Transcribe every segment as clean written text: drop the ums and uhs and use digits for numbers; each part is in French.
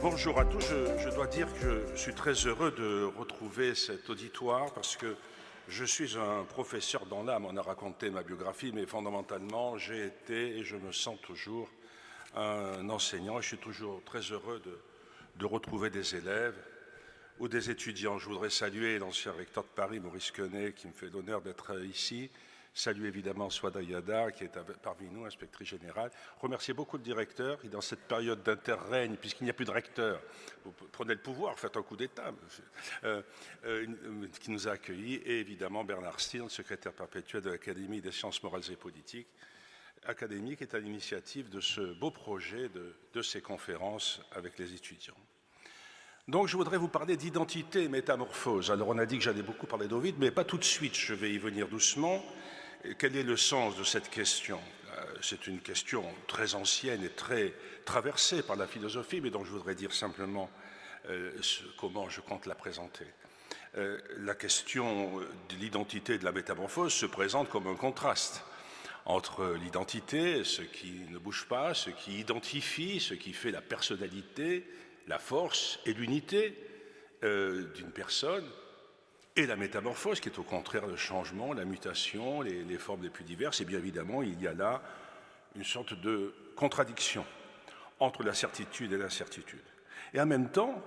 Bonjour à tous, je dois dire que je suis très heureux de retrouver cet auditoire parce que je suis un professeur dans l'âme. On a raconté ma biographie, mais fondamentalement, j'ai été et je me sens toujours un enseignant. Et je suis toujours très heureux de retrouver des élèves ou des étudiants. Je voudrais saluer l'ancien recteur de Paris, Maurice Quenet, qui me fait l'honneur d'être ici. Saluer évidemment Swada Yada, qui est parmi nous, inspectrice générale. Remercier beaucoup le directeur, qui dans cette période d'interrègne, puisqu'il n'y a plus de recteur, vous prenez le pouvoir, faites un coup d'État, qui nous a accueillis, et évidemment Bernard Stirn, secrétaire perpétuel de l'Académie des sciences morales et politiques, académie qui est à l'initiative de ce beau projet de ces conférences avec les étudiants. Donc je voudrais vous parler d'identité et métamorphose. Alors on a dit que j'allais beaucoup parler d'Ovide, mais pas tout de suite, je vais y venir doucement. Quel est le sens de cette question? C'est une question très ancienne et très traversée par la philosophie, mais dont je voudrais dire simplement comment je compte la présenter. La question de l'identité et de la métamorphose se présente comme un contraste entre l'identité, ce qui ne bouge pas, ce qui identifie, ce qui fait la personnalité, la force et l'unité d'une personne, et la métamorphose, qui est au contraire le changement, la mutation, les formes les plus diverses. Et bien évidemment, il y a là une sorte de contradiction entre la certitude et l'incertitude. Et en même temps,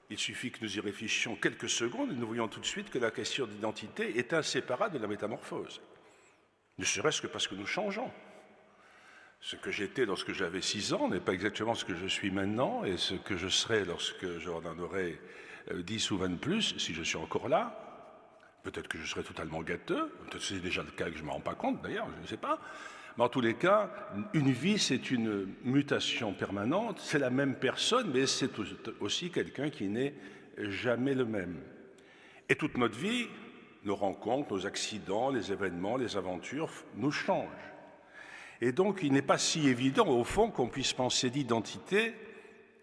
il suffit que nous y réfléchissions quelques secondes et nous voyons tout de suite que la question d'identité est inséparable de la métamorphose. Ne serait-ce que parce que nous changeons. Ce que j'étais lorsque j'avais 6 ans n'est pas exactement ce que je suis maintenant, et ce que je serai lorsque j'en aurai 10 ou 20 de plus, si je suis encore là. Peut-être que je serai totalement gâteux, peut-être que c'est déjà le cas que je ne me rends pas compte d'ailleurs, je ne sais pas. Mais en tous les cas, une vie, c'est une mutation permanente, c'est la même personne, mais c'est aussi quelqu'un qui n'est jamais le même. Et toute notre vie, nos rencontres, nos accidents, les événements, les aventures nous changent. Et donc, il n'est pas si évident, au fond, qu'on puisse penser d'identité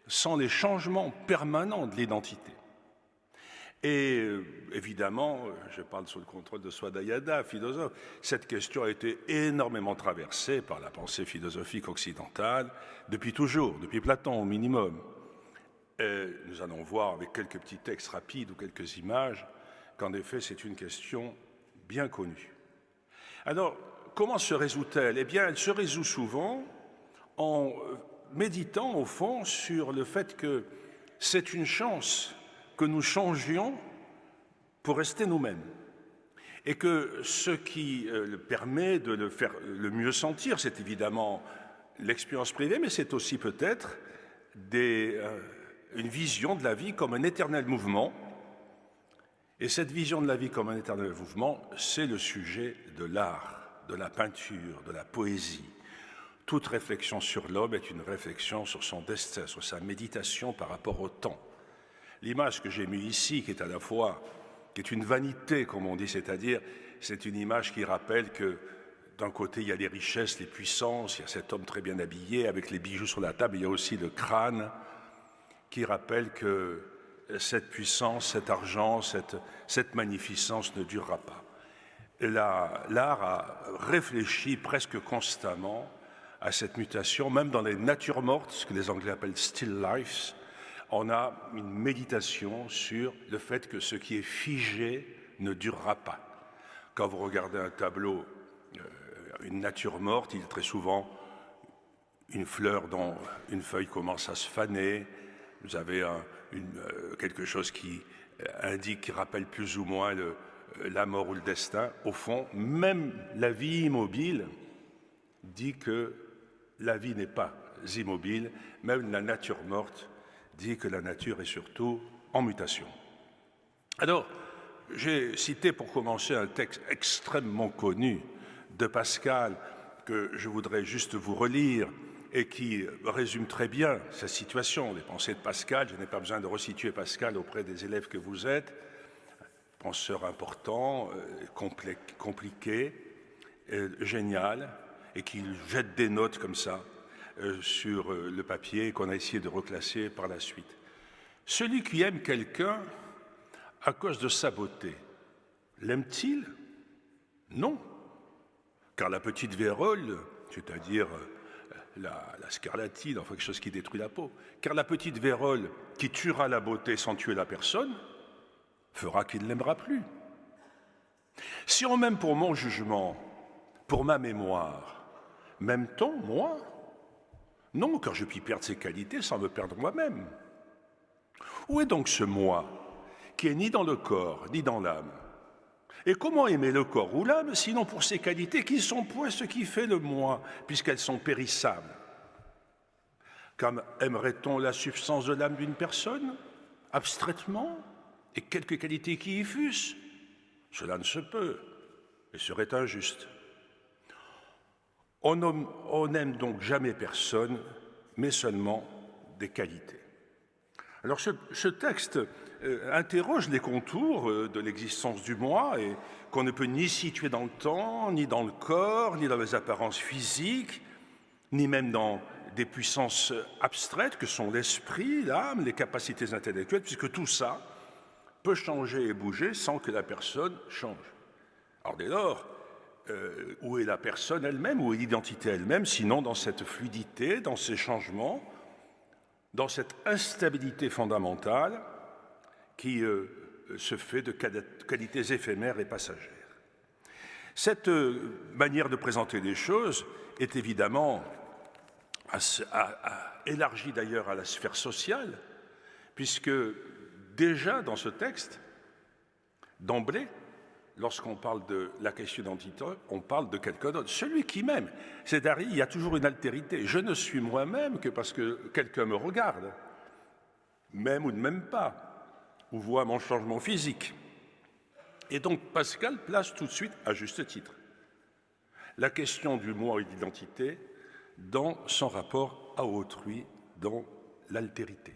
sans les changements permanents de l'identité. Et évidemment, je parle sous le contrôle de Swada Yada, philosophe, cette question a été énormément traversée par la pensée philosophique occidentale depuis toujours, depuis Platon au minimum. Et nous allons voir avec quelques petits textes rapides ou quelques images qu'en effet c'est une question bien connue. Alors, comment se résout-elle? Eh bien, elle se résout souvent en méditant au fond sur le fait que c'est une chance que nous changions pour rester nous-mêmes. Et que ce qui permet de le faire le mieux sentir, c'est évidemment l'expérience privée, mais c'est aussi peut-être une vision de la vie comme un éternel mouvement. Et cette vision de la vie comme un éternel mouvement, c'est le sujet de l'art, de la peinture, de la poésie. Toute réflexion sur l'homme est une réflexion sur son destin, sur sa méditation par rapport au temps. L'image que j'ai mise ici, qui est à la fois, qui est une vanité, comme on dit, c'est-à-dire, c'est une image qui rappelle que d'un côté, il y a les richesses, les puissances, il y a cet homme très bien habillé avec les bijoux sur la table, il y a aussi le crâne qui rappelle que cette puissance, cet argent, cette magnificence ne durera pas. L'art a réfléchi presque constamment à cette mutation, même dans les natures mortes, ce que les Anglais appellent still lifes. On a une méditation sur le fait que ce qui est figé ne durera pas. Quand vous regardez un tableau, une nature morte, il y a très souvent une fleur dont une feuille commence à se faner, vous avez quelque chose qui indique, qui rappelle plus ou moins la mort ou le destin. Au fond, même la vie immobile dit que la vie n'est pas immobile, même la nature morte dit que la nature est surtout en mutation. Alors, j'ai cité pour commencer un texte extrêmement connu de Pascal que je voudrais juste vous relire et qui résume très bien sa situation, les pensées de Pascal. Je n'ai pas besoin de resituer Pascal auprès des élèves que vous êtes, penseur important, compliqué, génial, et qui jette des notes comme ça sur le papier qu'on a essayé de reclasser par la suite. Celui qui aime quelqu'un à cause de sa beauté, l'aime-t-il? Non, car la petite vérole, c'est-à-dire la scarlatine, enfin quelque chose qui détruit la peau. Car la petite vérole qui tuera la beauté sans tuer la personne fera qu'il ne l'aimera plus. Si on m'aime pour mon jugement, pour ma mémoire, m'aime-t-on, moi? Non, car je puis perdre ses qualités sans me perdre moi-même. Où est donc ce moi qui est ni dans le corps, ni dans l'âme? Et comment aimer le corps ou l'âme, sinon pour ses qualités qui sont point ce qui fait le moi, puisqu'elles sont périssables? Comme aimerait-on la substance de l'âme d'une personne, abstraitement, et quelques qualités qui y fussent? Cela ne se peut, et serait injuste. On n'aime donc jamais personne, mais seulement des qualités. Alors ce texte interroge les contours de l'existence du moi et qu'on ne peut ni situer dans le temps, ni dans le corps, ni dans les apparences physiques, ni même dans des puissances abstraites que sont l'esprit, l'âme, les capacités intellectuelles, puisque tout ça peut changer et bouger sans que la personne change. Alors dès lors, où est la personne elle-même, où est l'identité elle-même, sinon dans cette fluidité, dans ces changements, dans cette instabilité fondamentale qui se fait de qualités éphémères et passagères. Cette manière de présenter les choses est évidemment élargie d'ailleurs à la sphère sociale, puisque déjà dans ce texte, d'emblée, lorsqu'on parle de la question d'identité, on parle de quelqu'un d'autre, celui qui m'aime. C'est-à-dire, il y a toujours une altérité. Je ne suis moi-même que parce que quelqu'un me regarde, m'aime ou ne m'aime pas, ou voit mon changement physique. Et donc Pascal place tout de suite, à juste titre, la question du moi et de l'identité dans son rapport à autrui, dans l'altérité.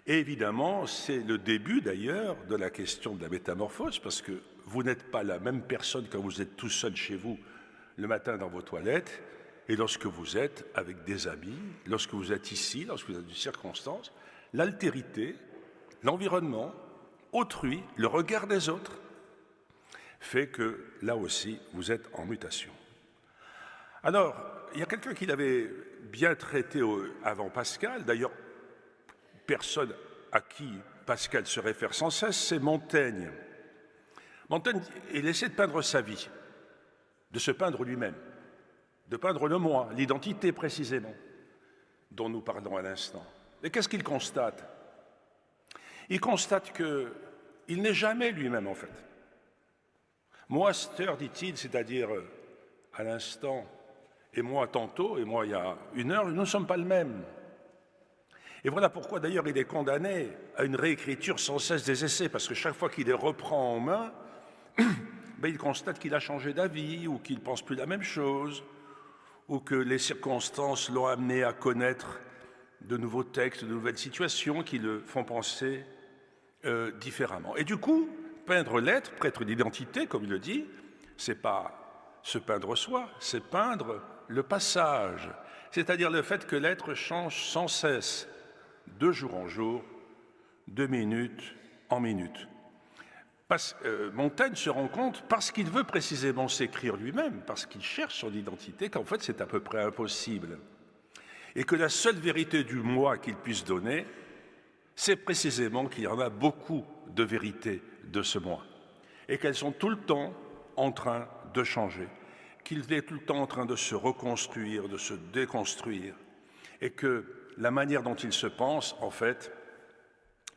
Et évidemment, c'est le début d'ailleurs de la question de la métamorphose, parce que vous n'êtes pas la même personne quand vous êtes tout seul chez vous le matin dans vos toilettes et lorsque vous êtes avec des amis, lorsque vous êtes ici, lorsque vous êtes des circonstances. L'altérité, l'environnement, autrui, le regard des autres fait que là aussi vous êtes en mutation. Alors, il y a quelqu'un qui l'avait bien traité avant Pascal, d'ailleurs personne à qui Pascal se réfère sans cesse, c'est Montaigne. Montaigne, il essaie de peindre sa vie, de se peindre lui-même, de peindre le moi, l'identité précisément, dont nous parlons à l'instant. Et qu'est-ce qu'il constate? Il constate qu'il n'est jamais lui-même en fait. Moi, cette heure, dit-il, c'est-à-dire à l'instant, et moi tantôt, et moi il y a une heure, nous ne sommes pas le même. Et voilà pourquoi d'ailleurs il est condamné à une réécriture sans cesse des essais, parce que chaque fois qu'il les reprend en main, il constate qu'il a changé d'avis, ou qu'il ne pense plus la même chose, ou que les circonstances l'ont amené à connaître de nouveaux textes, de nouvelles situations qui le font penser différemment. Et du coup, peindre l'être, prêtre d'identité, comme il le dit, c'est pas se peindre soi, c'est peindre le passage, c'est-à-dire le fait que l'être change sans cesse, de jour en jour, de minute en minute. Montaigne se rend compte, parce qu'il veut précisément s'écrire lui-même, parce qu'il cherche son identité, qu'en fait c'est à peu près impossible. Et que la seule vérité du moi qu'il puisse donner, c'est précisément qu'il y en a beaucoup de vérités de ce moi. Et qu'elles sont tout le temps en train de changer, qu'il est tout le temps en train de se reconstruire, de se déconstruire. Et que la manière dont il se pense, en fait,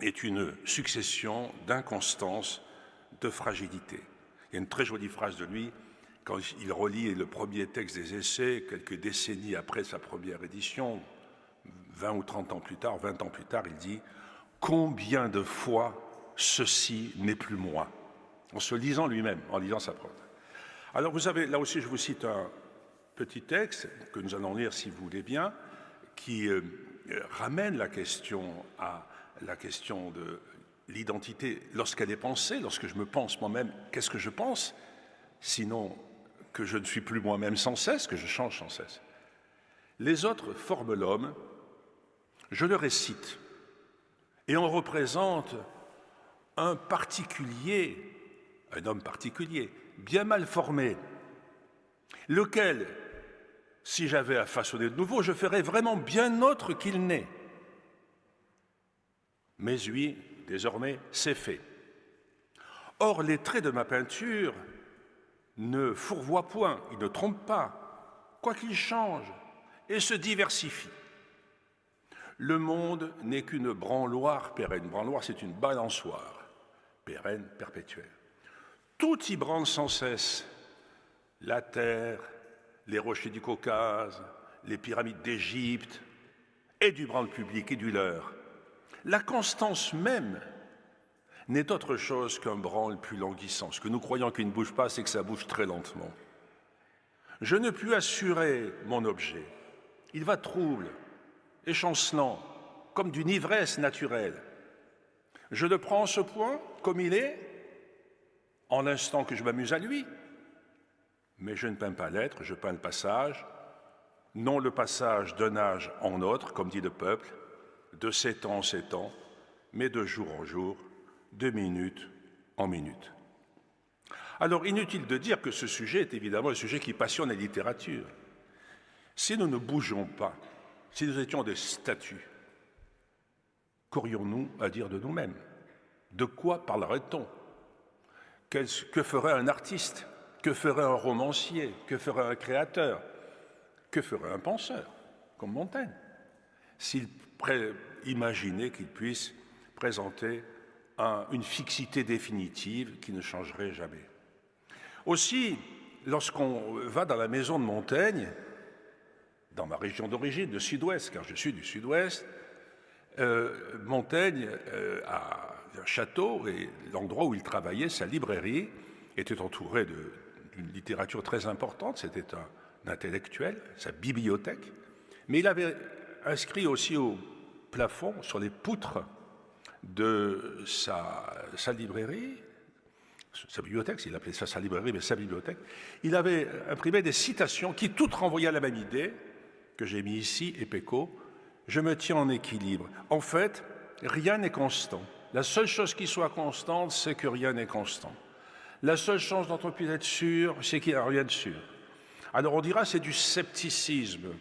est une succession d'inconstances, de fragilité. Il y a une très jolie phrase de lui, quand il relit le premier texte des Essais, quelques décennies après sa première édition, 20 ou 30 ans plus tard, 20 ans plus tard, il dit « Combien de fois ceci n'est plus moi ?» en se lisant lui-même, en lisant sa prose. Alors vous avez, là aussi je vous cite un petit texte que nous allons lire si vous voulez bien, qui ramène la question à la question de l'identité lorsqu'elle est pensée, lorsque je me pense moi-même, qu'est-ce que je pense? Sinon que je ne suis plus moi-même sans cesse, que je change sans cesse. Les autres forment l'homme, je le récite, et on représente un particulier, un homme particulier, bien mal formé, lequel, Si j'avais à façonner de nouveau, je ferais vraiment bien autre qu'il n'est. Mais oui, désormais, c'est fait. Or, les traits de ma peinture ne fourvoient point, ils ne trompent pas, quoiqu'ils changent et se diversifient. Le monde n'est qu'une branloire pérenne. Une branloire, c'est une balançoire, pérenne, perpétuelle. Tout y branle sans cesse. La terre, les rochers du Caucase, les pyramides d'Égypte, et du branle public et du leur. La constance même n'est autre chose qu'un branle plus languissant. Ce que nous croyons qu'il ne bouge pas, c'est que ça bouge très lentement. Je ne puis assurer mon objet. Il va trouble, échancelant, comme d'une ivresse naturelle. Je le prends en ce point, comme il est, en l'instant que je m'amuse à lui. Mais je ne peins pas l'être, je peins le passage, non le passage d'un âge en autre, comme dit le peuple, de 7 ans en 7 ans, mais de jour en jour, de minute en minute. Alors, inutile de dire que ce sujet est évidemment un sujet qui passionne la littérature. Si nous ne bougeons pas, si nous étions des statues, qu'aurions-nous à dire de nous-mêmes? De quoi parlerait-on? Que ferait un artiste? Que ferait un romancier? Que ferait un créateur? Que ferait un penseur, comme Montaigne, s'il imaginait qu'il puisse présenter une fixité définitive qui ne changerait jamais? Aussi, lorsqu'on va dans la maison de Montaigne, dans ma région d'origine, le sud-ouest, car je suis du sud-ouest, Montaigne a un château et l'endroit où il travaillait, sa librairie, était entouré d'une littérature très importante. C'était un intellectuel, sa bibliothèque. Mais il avait inscrit aussi au plafond, sur les poutres de sa librairie, sa bibliothèque, il appelait ça sa librairie, mais sa bibliothèque, il avait imprimé des citations qui toutes renvoyaient à la même idée, que j'ai mis ici, Epéco, je me tiens en équilibre. En fait, rien n'est constant. La seule chose qui soit constante, c'est que rien n'est constant. La seule chose dont on puisse être sûr, c'est qu'il n'y a rien de sûr. Alors on dira c'est du scepticisme.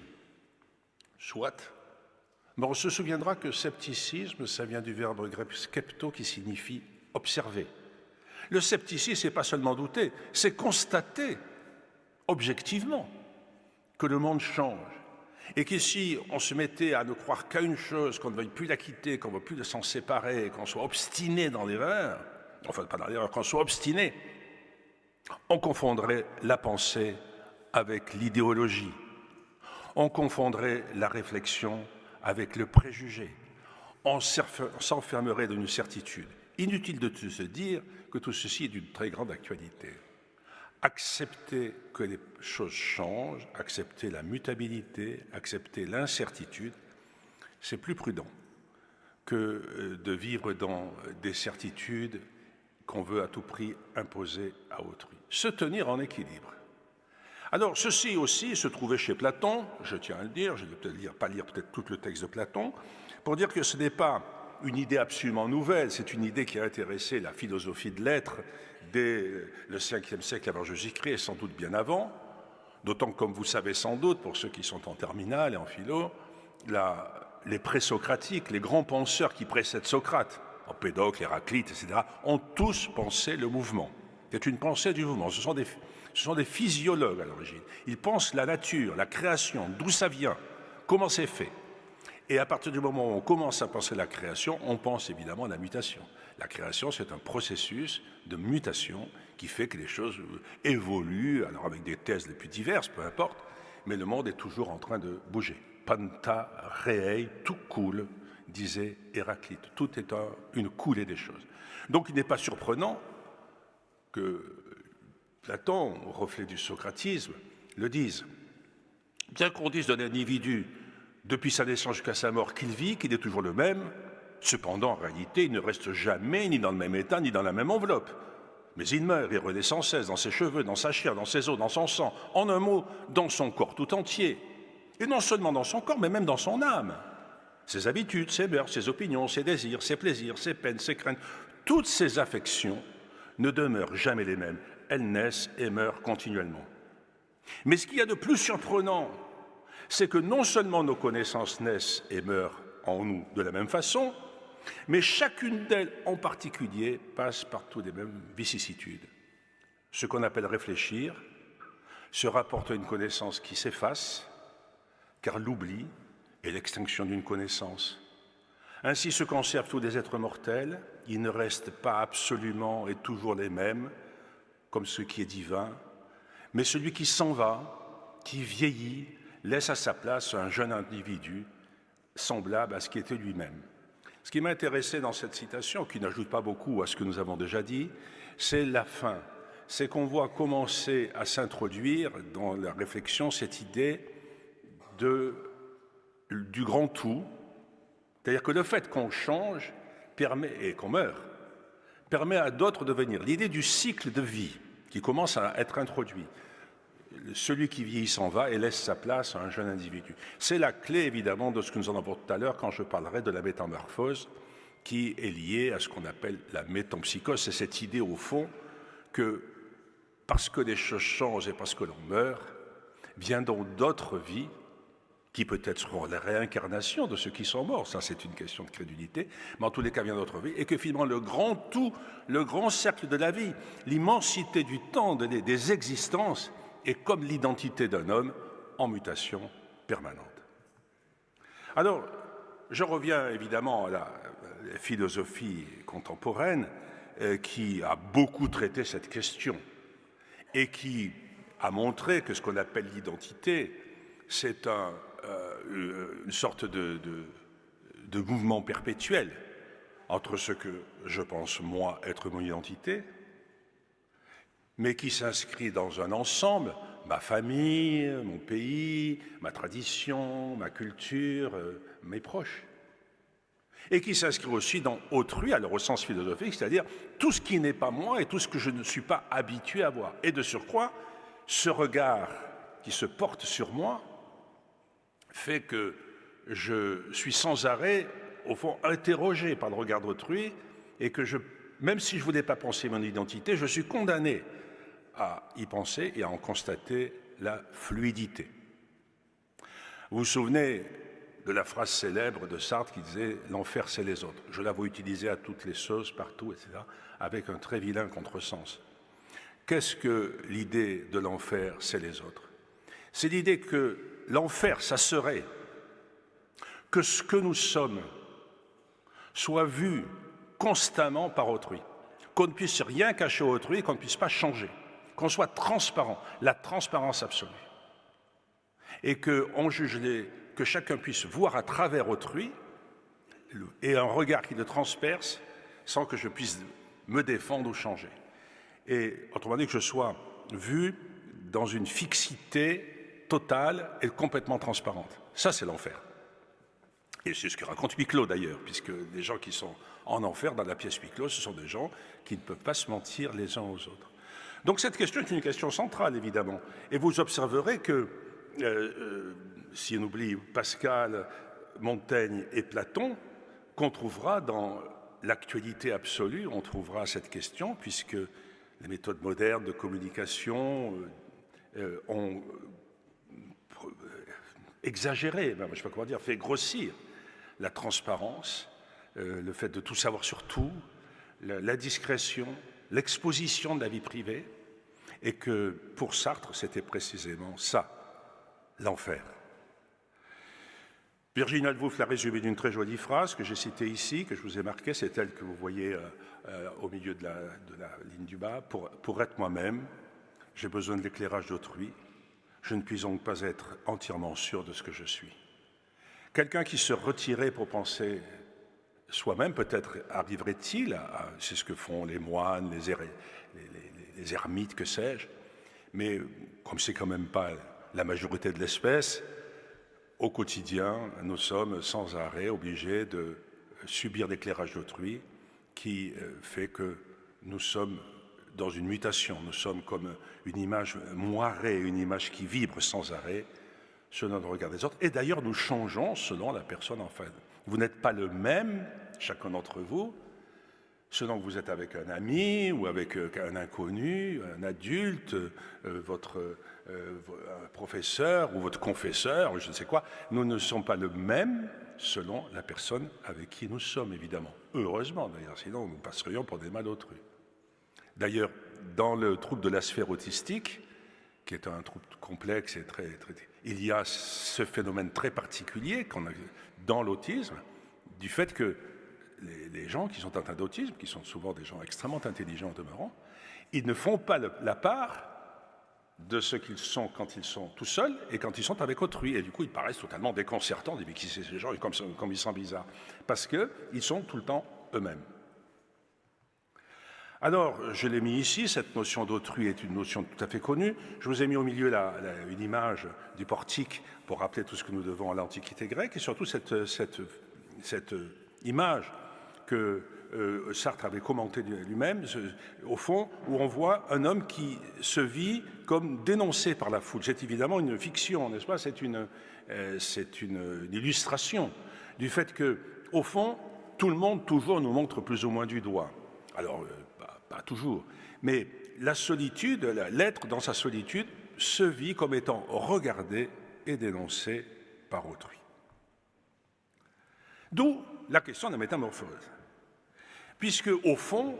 Soit. Mais on se souviendra que scepticisme, ça vient du verbe grec skepto qui signifie observer. Le scepticisme, c'est pas seulement douter, c'est constater objectivement que le monde change. Et qu'ici, on se mettait à ne croire qu'à une chose, qu'on ne veuille plus la quitter, qu'on ne veut plus s'en séparer, qu'on soit obstiné dans l'erreur, enfin pas dans l'erreur, qu'on soit obstiné, on confondrait la pensée avec l'idéologie. On confondrait la réflexion avec le préjugé. On s'enfermerait dans une certitude. Inutile de se dire que tout ceci est d'une très grande actualité. Accepter que les choses changent, accepter la mutabilité, accepter l'incertitude, c'est plus prudent que de vivre dans des certitudes qu'on veut à tout prix imposer à autrui. Se tenir en équilibre. Alors, ceci aussi se trouvait chez Platon, je tiens à le dire, je ne vais peut-être pas lire tout le texte de Platon, pour dire que ce n'est pas une idée absolument nouvelle, c'est une idée qui a intéressé la philosophie de l'être dès le 5e siècle avant Jésus-Christ et sans doute bien avant, d'autant que, comme vous savez sans doute, pour ceux qui sont en terminale et en philo, les présocratiques, les grands penseurs qui précèdent Socrate, Empédocle, Héraclite, etc., ont tous pensé le mouvement. C'est une pensée du mouvement. Ce sont des physiologues à l'origine. Ils pensent la nature, la création, d'où ça vient, comment c'est fait. Et à partir du moment où on commence à penser la création, on pense évidemment à la mutation. La création, c'est un processus de mutation qui fait que les choses évoluent, alors avec des thèses les plus diverses, peu importe, mais le monde est toujours en train de bouger. Panta rei, tout coule, disait Héraclite. Tout est une coulée des choses. Donc il n'est pas surprenant que Platon, au reflet du socratisme, le dise. Bien qu'on dise d'un individu, depuis sa naissance jusqu'à sa mort, qu'il vit, qu'il est toujours le même, cependant, en réalité, il ne reste jamais ni dans le même état, ni dans la même enveloppe. Mais il meurt et renaît sans cesse dans ses cheveux, dans sa chair, dans ses os, dans son sang, en un mot, dans son corps tout entier. Et non seulement dans son corps, mais même dans son âme. Ses habitudes, ses mœurs, ses opinions, ses désirs, ses plaisirs, ses peines, ses craintes, toutes ces affections ne demeurent jamais les mêmes. Elles naissent et meurent continuellement. Mais ce qu'il y a de plus surprenant c'est que non seulement nos connaissances naissent et meurent en nous de la même façon, mais chacune d'elles en particulier passe par toutes les mêmes vicissitudes. Ce qu'on appelle réfléchir se rapporte à une connaissance qui s'efface, car l'oubli est l'extinction d'une connaissance. Ainsi se conservent tous les êtres mortels, ils ne restent pas absolument et toujours les mêmes, comme ce qui est divin, mais celui qui s'en va, qui vieillit, laisse à sa place un jeune individu semblable à ce qui était lui-même. Ce qui m'a intéressé dans cette citation, qui n'ajoute pas beaucoup à ce que nous avons déjà dit, c'est la fin. C'est qu'on voit commencer à s'introduire dans la réflexion cette idée du grand tout, c'est-à-dire que le fait qu'on change permet, et qu'on meurt, permet à d'autres de venir. L'idée du cycle de vie qui commence à être introduit. Celui qui vieillit s'en va et laisse sa place à un jeune individu. C'est la clé, évidemment, de ce que nous en avons tout à l'heure quand je parlerai de la métamorphose, qui est liée à ce qu'on appelle la métempsychose. C'est cette idée, au fond, que parce que les choses changent et parce que l'on meurt, viendront d'autres vies qui peut-être seront la réincarnation de ceux qui sont morts. Ça, c'est une question de crédulité, mais en tous les cas, vient d'autres vies, et que finalement, le grand tout, le grand cercle de la vie, l'immensité du temps, des existences, est comme l'identité d'un homme en mutation permanente. Alors, je reviens évidemment à la philosophie contemporaine qui a beaucoup traité cette question et qui a montré que ce qu'on appelle l'identité, c'est une sorte de mouvement perpétuel entre ce que je pense, moi, être mon identité, mais qui s'inscrit dans un ensemble, ma famille, mon pays, ma tradition, ma culture, mes proches, et qui s'inscrit aussi dans autrui, alors au sens philosophique, c'est-à-dire tout ce qui n'est pas moi et tout ce que je ne suis pas habitué à voir. Et de surcroît, ce regard qui se porte sur moi fait que je suis sans arrêt, au fond, interrogé par le regard d'autrui, et que même si je ne voulais pas penser mon identité, je suis condamné à y penser et à en constater la fluidité. Vous vous souvenez de la phrase célèbre de Sartre qui disait « l'enfer, c'est les autres ». Je la vois utilisée à toutes les sauces, partout, etc., avec un très vilain contresens. Qu'est-ce que l'idée de l'enfer, c'est les autres? C'est l'idée que l'enfer, ça serait que ce que nous sommes soit vu constamment par autrui, qu'on ne puisse rien cacher à autrui, qu'on ne puisse pas changer, qu'on soit transparent, la transparence absolue, et qu'on juge que chacun puisse voir à travers autrui et un regard qui le transperce sans que je puisse me défendre ou changer. Et autrement dit, que je sois vu dans une fixité totale et complètement transparente. Ça, c'est l'enfer. Et c'est ce que raconte Huis clos d'ailleurs, puisque les gens qui sont en enfer dans la pièce Huis clos, ce sont des gens qui ne peuvent pas se mentir les uns aux autres. Donc cette question est une question centrale, évidemment. Et vous observerez que, si on oublie Pascal, Montaigne et Platon, qu'on trouvera dans l'actualité absolue, on trouvera cette question, puisque les méthodes modernes de communication ont exagéré, je ne sais pas comment dire, fait grossir la transparence, le fait de tout savoir sur tout, la discrétion, l'exposition de la vie privée, et que pour Sartre, c'était précisément ça, l'enfer. Virginia Woolf l'a résumé d'une très jolie phrase que j'ai citée ici, que je vous ai marquée, c'est elle que vous voyez au milieu de la ligne du bas. Pour être moi-même, j'ai besoin de l'éclairage d'autrui. Je ne puis donc pas être entièrement sûr de ce que je suis. Quelqu'un qui se retirait pour penser soi-même, peut-être arriverait-il c'est ce que font les moines, les ermites, que sais-je, mais comme c'est quand même pas la majorité de l'espèce, au quotidien, nous sommes sans arrêt obligés de subir l'éclairage d'autrui qui fait que nous sommes dans une mutation. Nous sommes comme une image moirée, une image qui vibre sans arrêt selon le regard des autres. Et d'ailleurs, nous changeons selon la personne en face. Vous n'êtes pas le même, chacun d'entre vous, selon que vous êtes avec un ami ou avec un inconnu, un adulte, votre un professeur ou votre confesseur, ou je ne sais quoi, nous ne sommes pas le même selon la personne avec qui nous sommes, évidemment. Heureusement, d'ailleurs, sinon nous passerions pour des malautrus. D'ailleurs, dans le trouble de la sphère autistique, qui est un trouble complexe et très, il y a ce phénomène très particulier qu'on a dans l'autisme, du fait que les gens qui sont atteints d'autisme, qui sont souvent des gens extrêmement intelligents en demeurant, ils ne font pas la part de ce qu'ils sont quand ils sont tout seuls et quand ils sont avec autrui. Et du coup, ils paraissent totalement déconcertants. On dit, mais qui c'est ces gens, comme ils sont bizarres. Parce qu'ils sont tout le temps eux-mêmes. Alors, je l'ai mis ici, cette notion d'autrui est une notion tout à fait connue. Je vous ai mis au milieu une image du portique pour rappeler tout ce que nous devons à l'Antiquité grecque et surtout cette image que Sartre avait commentée lui-même, au fond, où on voit un homme qui se vit comme dénoncé par la foule. C'est évidemment une fiction, n'est-ce pas? C'est une illustration du fait que, au fond, tout le monde toujours nous montre plus ou moins du doigt. Alors, pas toujours, mais la solitude, l'être dans sa solitude, se vit comme étant regardé et dénoncé par autrui. D'où la question de la métamorphose. Puisque, au fond,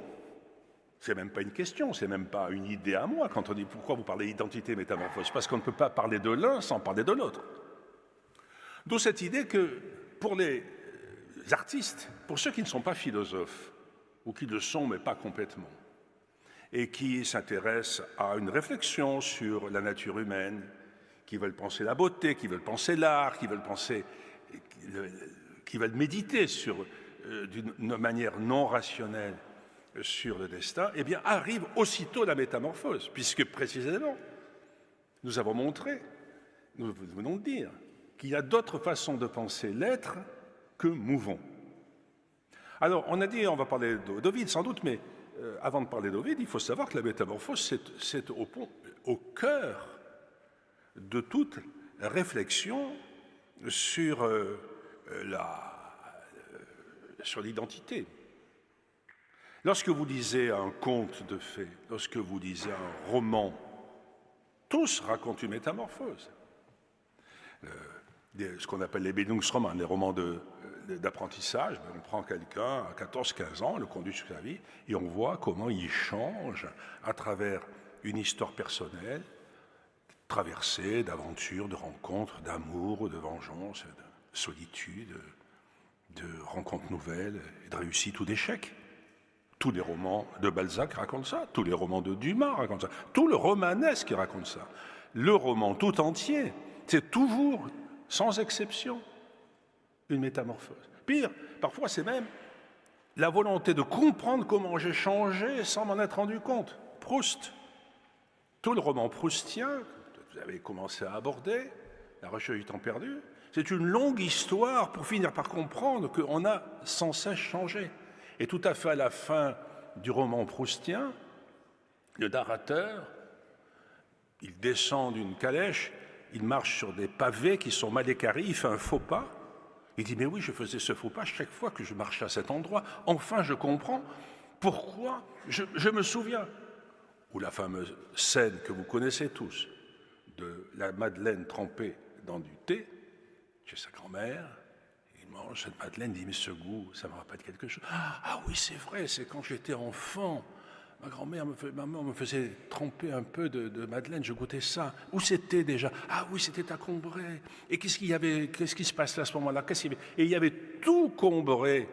c'est même pas une question, c'est même pas une idée à moi quand on dit pourquoi vous parlez d'identité métamorphose, parce qu'on ne peut pas parler de l'un sans parler de l'autre. D'où cette idée que pour les artistes, pour ceux qui ne sont pas philosophes, ou qui le sont mais pas complètement, et qui s'intéressent à une réflexion sur la nature humaine, qui veulent penser la beauté, qui veulent penser l'art, qui veulent méditer d'une manière non rationnelle sur le destin, eh bien arrive aussitôt la métamorphose, puisque précisément, nous avons montré, nous venons de dire, qu'il y a d'autres façons de penser l'être que mouvons. Alors, on a dit, on va parler d'Ovide sans doute, mais avant de parler d'Ovide, il faut savoir que la métamorphose, c'est au cœur de toute réflexion sur l'identité. Lorsque vous lisez un conte de fées, lorsque vous lisez un roman, tous racontent une métamorphose. Ce qu'on appelle les Bildungsromans, les romans d'apprentissage, on prend quelqu'un à 14-15 ans, le conduit sur sa vie, et on voit comment il change à travers une histoire personnelle, traversée d'aventures, de rencontres, d'amour, de vengeance, de solitude, de rencontres nouvelles, de réussites ou d'échecs. Tous les romans de Balzac racontent ça, tous les romans de Dumas racontent ça, tout le romanesque raconte ça. Le roman tout entier, c'est toujours, sans exception, une métamorphose. Pire, parfois c'est même la volonté de comprendre comment j'ai changé sans m'en être rendu compte. Proust, tout le roman proustien, que vous avez commencé à aborder, La recherche du temps perdu, c'est une longue histoire pour finir par comprendre qu'on a sans cesse changé. Et tout à fait à la fin du roman proustien, le narrateur, il descend d'une calèche, il marche sur des pavés qui sont mal équarris, il fait un faux pas. Il dit, mais oui, je faisais ce faux pas chaque fois que je marchais à cet endroit. Enfin, je comprends pourquoi, je me souviens. Ou la fameuse scène que vous connaissez tous, de la madeleine trempée dans du thé, chez sa grand-mère. Il mange cette madeleine, il dit, mais ce goût, ça me rappelle quelque chose. Ah oui, c'est vrai, c'est quand j'étais enfant. Ma grand-mère, ma mère me faisait tremper un peu de madeleine, je goûtais ça. Où c'était déjà? Ah oui, c'était à Combray. Et qu'est-ce qui se passait à ce moment-là? Et il y avait tout Combray,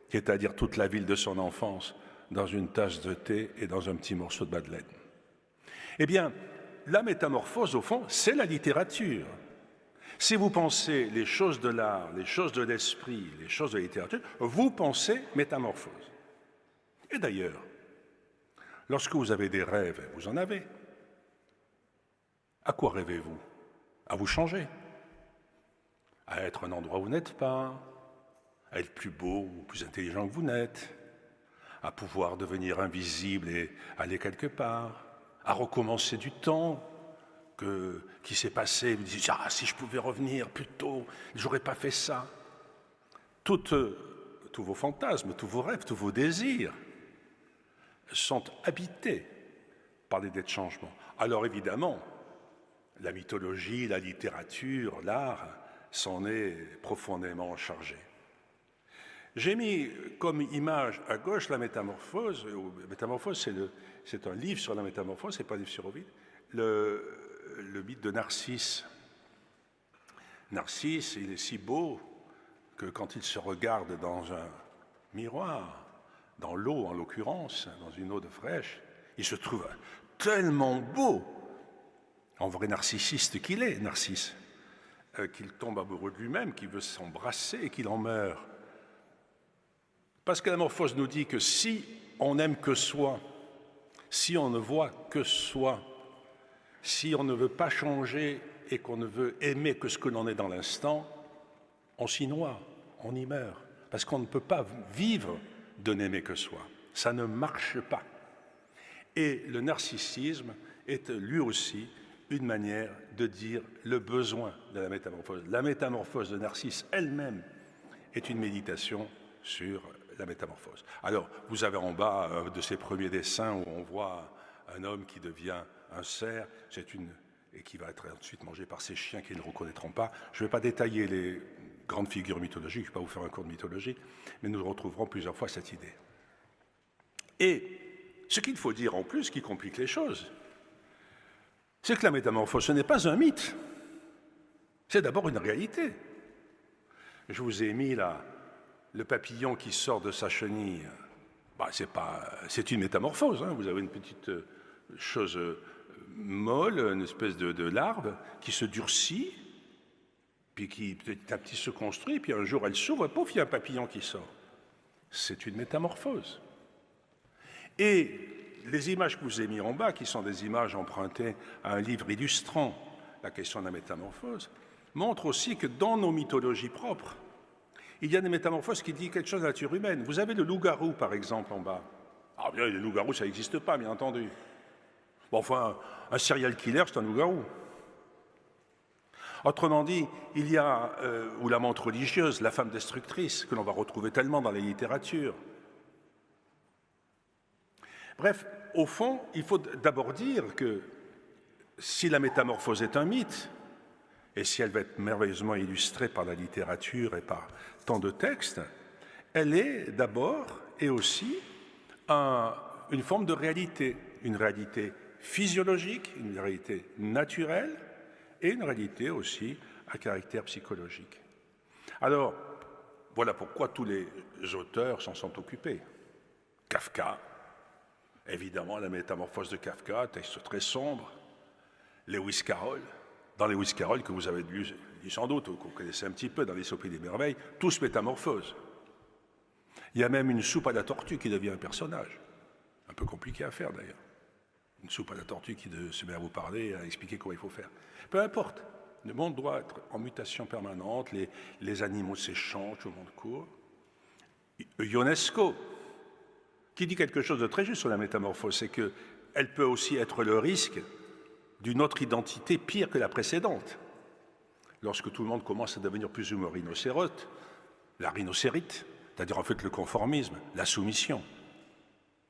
c'est-à-dire toute la ville de son enfance, dans une tasse de thé et dans un petit morceau de madeleine. Eh bien, la métamorphose, au fond, c'est la littérature. Si vous pensez les choses de l'art, les choses de l'esprit, les choses de la littérature, vous pensez métamorphose. Et d'ailleurs, lorsque vous avez des rêves, vous en avez. À quoi rêvez-vous? À vous changer, à être un endroit où vous n'êtes pas, à être plus beau ou plus intelligent que vous n'êtes, à pouvoir devenir invisible et aller quelque part, à recommencer du temps qui s'est passé. Vous dites, ah, si je pouvais revenir plus tôt, j'aurais pas fait ça. Tous vos fantasmes, tous vos rêves, tous vos désirs sont habités par l'idée de changement. Alors évidemment, la mythologie, la littérature, l'art s'en est profondément chargé. J'ai mis comme image à gauche la Métamorphose. Métamorphose, c'est un livre sur la métamorphose, c'est pas un livre sur Ovide. Le mythe de Narcisse. Narcisse, il est si beau que quand il se regarde dans un miroir, dans l'eau en l'occurrence, dans une eau de fraîche, il se trouve tellement beau, en vrai narcissiste qu'il est, Narcisse, qu'il tombe amoureux de lui-même, qu'il veut s'embrasser et qu'il en meurt. Parce que la Morphose nous dit que si on n'aime que soi, si on ne voit que soi, si on ne veut pas changer et qu'on ne veut aimer que ce que l'on est dans l'instant, on s'y noie, on y meurt. Parce qu'on ne peut pas vivre de n'aimer que soi. Ça ne marche pas. Et le narcissisme est lui aussi une manière de dire le besoin de la métamorphose. La métamorphose de Narcisse elle-même est une méditation sur la métamorphose. Alors, vous avez en bas de ces premiers dessins où on voit un homme qui devient un cerf, et qui va être ensuite mangé par ses chiens qui ne le reconnaîtront pas. Je ne vais pas détailler les grandes figures mythologiques, je ne vais pas vous faire un cours de mythologie, mais nous retrouverons plusieurs fois cette idée. Et ce qu'il faut dire en plus, qui complique les choses, c'est que la métamorphose, ce n'est pas un mythe, c'est d'abord une réalité. Je vous ai mis là le papillon qui sort de sa chenille. C'est une métamorphose, hein. Vous avez une petite chose molle, une espèce de larve qui se durcit, puis qui petit à petit se construit, puis un jour elle s'ouvre, et pouf, il y a un papillon qui sort. C'est une métamorphose. Et les images que je vous ai mises en bas, qui sont des images empruntées à un livre illustrant la question de la métamorphose, montrent aussi que dans nos mythologies propres, il y a des métamorphoses qui disent quelque chose de la nature humaine. Vous avez le loup-garou, par exemple, en bas. Ah bien, le loup-garou, ça n'existe pas, bien entendu. Bon, enfin, un serial killer, c'est un loup-garou. Autrement dit, il y a, ou la menthe religieuse, la femme destructrice, que l'on va retrouver tellement dans les littératures. Bref, au fond, il faut d'abord dire que si la métamorphose est un mythe, et si elle va être merveilleusement illustrée par la littérature et par tant de textes, elle est d'abord et aussi une forme de réalité, une réalité physiologique, une réalité naturelle et une réalité aussi à caractère psychologique. Alors, voilà pourquoi tous les auteurs s'en sont occupés. Kafka, évidemment, la métamorphose de Kafka, texte très sombre. Lewis Carroll, dans Lewis Carroll, que vous avez lu sans doute, ou que vous connaissez un petit peu dans l'Épopée des merveilles, tous métamorphoses. Il y a même une soupe à la tortue qui devient un personnage. Un peu compliqué à faire d'ailleurs. Une soupe à la tortue qui se met à vous parler, à expliquer comment il faut faire. Peu importe, le monde doit être en mutation permanente, les animaux s'échangent, tout le monde court. Ionesco, qui dit quelque chose de très juste sur la métamorphose, c'est qu'elle peut aussi être le risque d'une autre identité pire que la précédente. Lorsque tout le monde commence à devenir plus ou moins rhinocérote, la rhinocérite, c'est-à-dire en fait le conformisme, la soumission.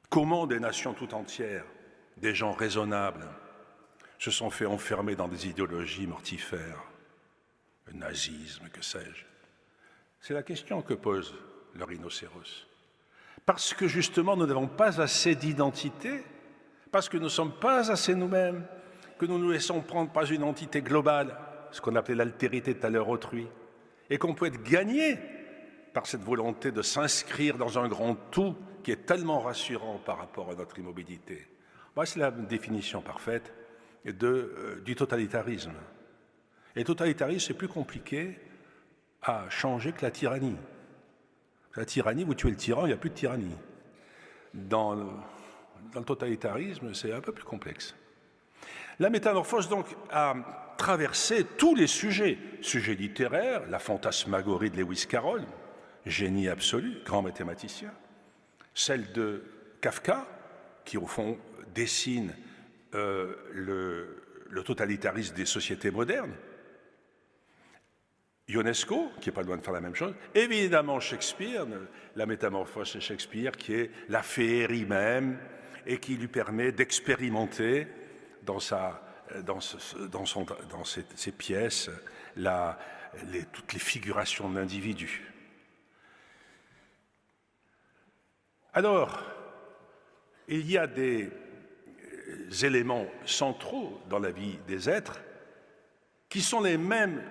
Comment des nations tout entières, des gens raisonnables, se sont fait enfermer dans des idéologies mortifères, le nazisme, que sais-je. C'est la question que pose le rhinocéros. Parce que justement nous n'avons pas assez d'identité, parce que nous ne sommes pas assez nous-mêmes, que nous nous laissons prendre par une entité globale, ce qu'on appelait l'altérité tout à l'heure autrui, et qu'on peut être gagné par cette volonté de s'inscrire dans un grand tout qui est tellement rassurant par rapport à notre immobilité. Moi, c'est la définition parfaite du totalitarisme. Et le totalitarisme, c'est plus compliqué à changer que la tyrannie. La tyrannie, vous tuez le tyran, il n'y a plus de tyrannie. Dans le totalitarisme, c'est un peu plus complexe. La métamorphose, donc, a traversé tous les sujets littéraires, la fantasmagorie de Lewis Carroll, génie absolu, grand mathématicien, celle de Kafka, qui au fond dessine le totalitarisme des sociétés modernes, Ionesco, qui n'est pas loin de faire la même chose, évidemment Shakespeare, la métamorphose de Shakespeare, qui est la féerie même, et qui lui permet d'expérimenter dans sa ces pièces toutes les figurations de l'individu. Alors, il y a des éléments centraux dans la vie des êtres qui sont les mêmes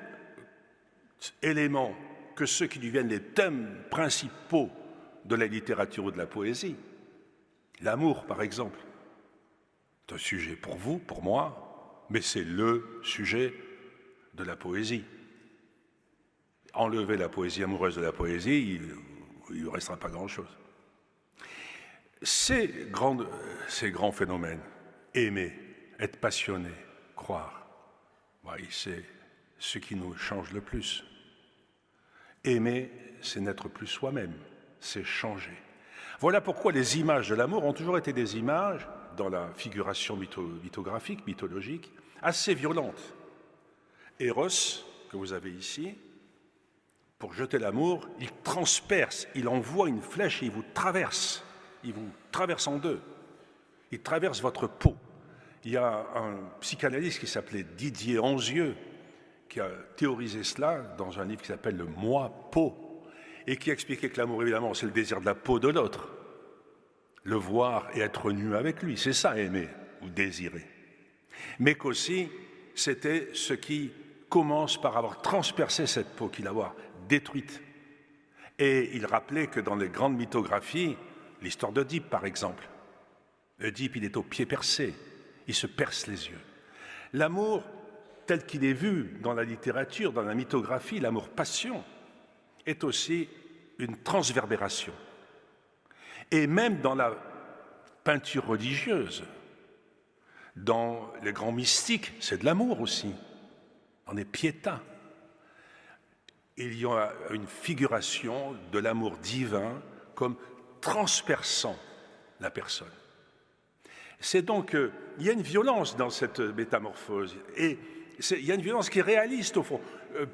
éléments que ceux qui deviennent les thèmes principaux de la littérature ou de la poésie. L'amour, par exemple, c'est un sujet pour vous, pour moi, mais c'est le sujet de la poésie. Enlever la poésie amoureuse de la poésie, il ne restera pas grand-chose. Ces grands phénomènes, aimer, être passionné, croire, c'est ce qui nous change le plus. Aimer, c'est n'être plus soi-même, c'est changer. Voilà pourquoi les images de l'amour ont toujours été des images, dans la figuration mythographique, mythologique, assez violentes. Eros, que vous avez ici, pour jeter l'amour, il transperce, il envoie une flèche et il vous traverse en deux. Il traverse votre peau. Il y a un psychanalyste qui s'appelait Didier Anzieux, qui a théorisé cela dans un livre qui s'appelle « Le moi-peau » et qui expliquait que l'amour, évidemment, c'est le désir de la peau de l'autre. Le voir et être nu avec lui, c'est ça aimer ou désirer. Mais qu'aussi, c'était ce qui commence par avoir transpercé cette peau, qu'il l'avoir détruite. Et il rappelait que dans les grandes mythographies, l'histoire d'Oedipe, par exemple, Oedipe, il est au pied percé, il se perce les yeux. L'amour, tel qu'il est vu dans la littérature, dans la mythographie, l'amour-passion, est aussi une transverbération. Et même dans la peinture religieuse, dans les grands mystiques, c'est de l'amour aussi, dans les piétas. Il y a une figuration de l'amour divin comme transperçant la personne. C'est donc, il y a une violence dans cette métamorphose, et il y a une violence qui est réaliste au fond.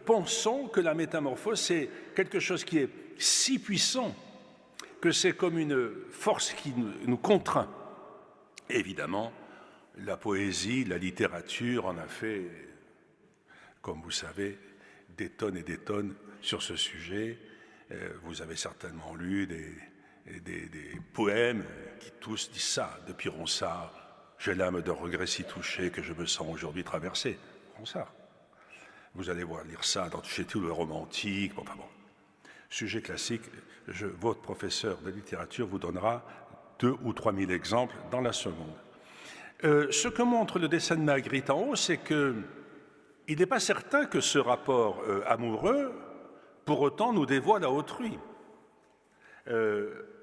Pensons que la métamorphose, c'est quelque chose qui est si puissant que c'est comme une force qui nous contraint. Évidemment, la poésie, la littérature en a fait, comme vous savez, des tonnes et des tonnes sur ce sujet. Vous avez certainement lu des poèmes qui tous disent ça. Depuis Ronsard, j'ai l'âme d'un regret si touché que je me sens aujourd'hui traversé. Ronsard. Vous allez lire ça chez tous les romantiques. Bon. Sujet classique, votre professeur de littérature vous donnera 2 ou 3 000 exemples dans la seconde. Ce que montre le dessin de Magritte en haut, c'est qu'il n'est pas certain que ce rapport amoureux, pour autant, nous dévoile à autrui.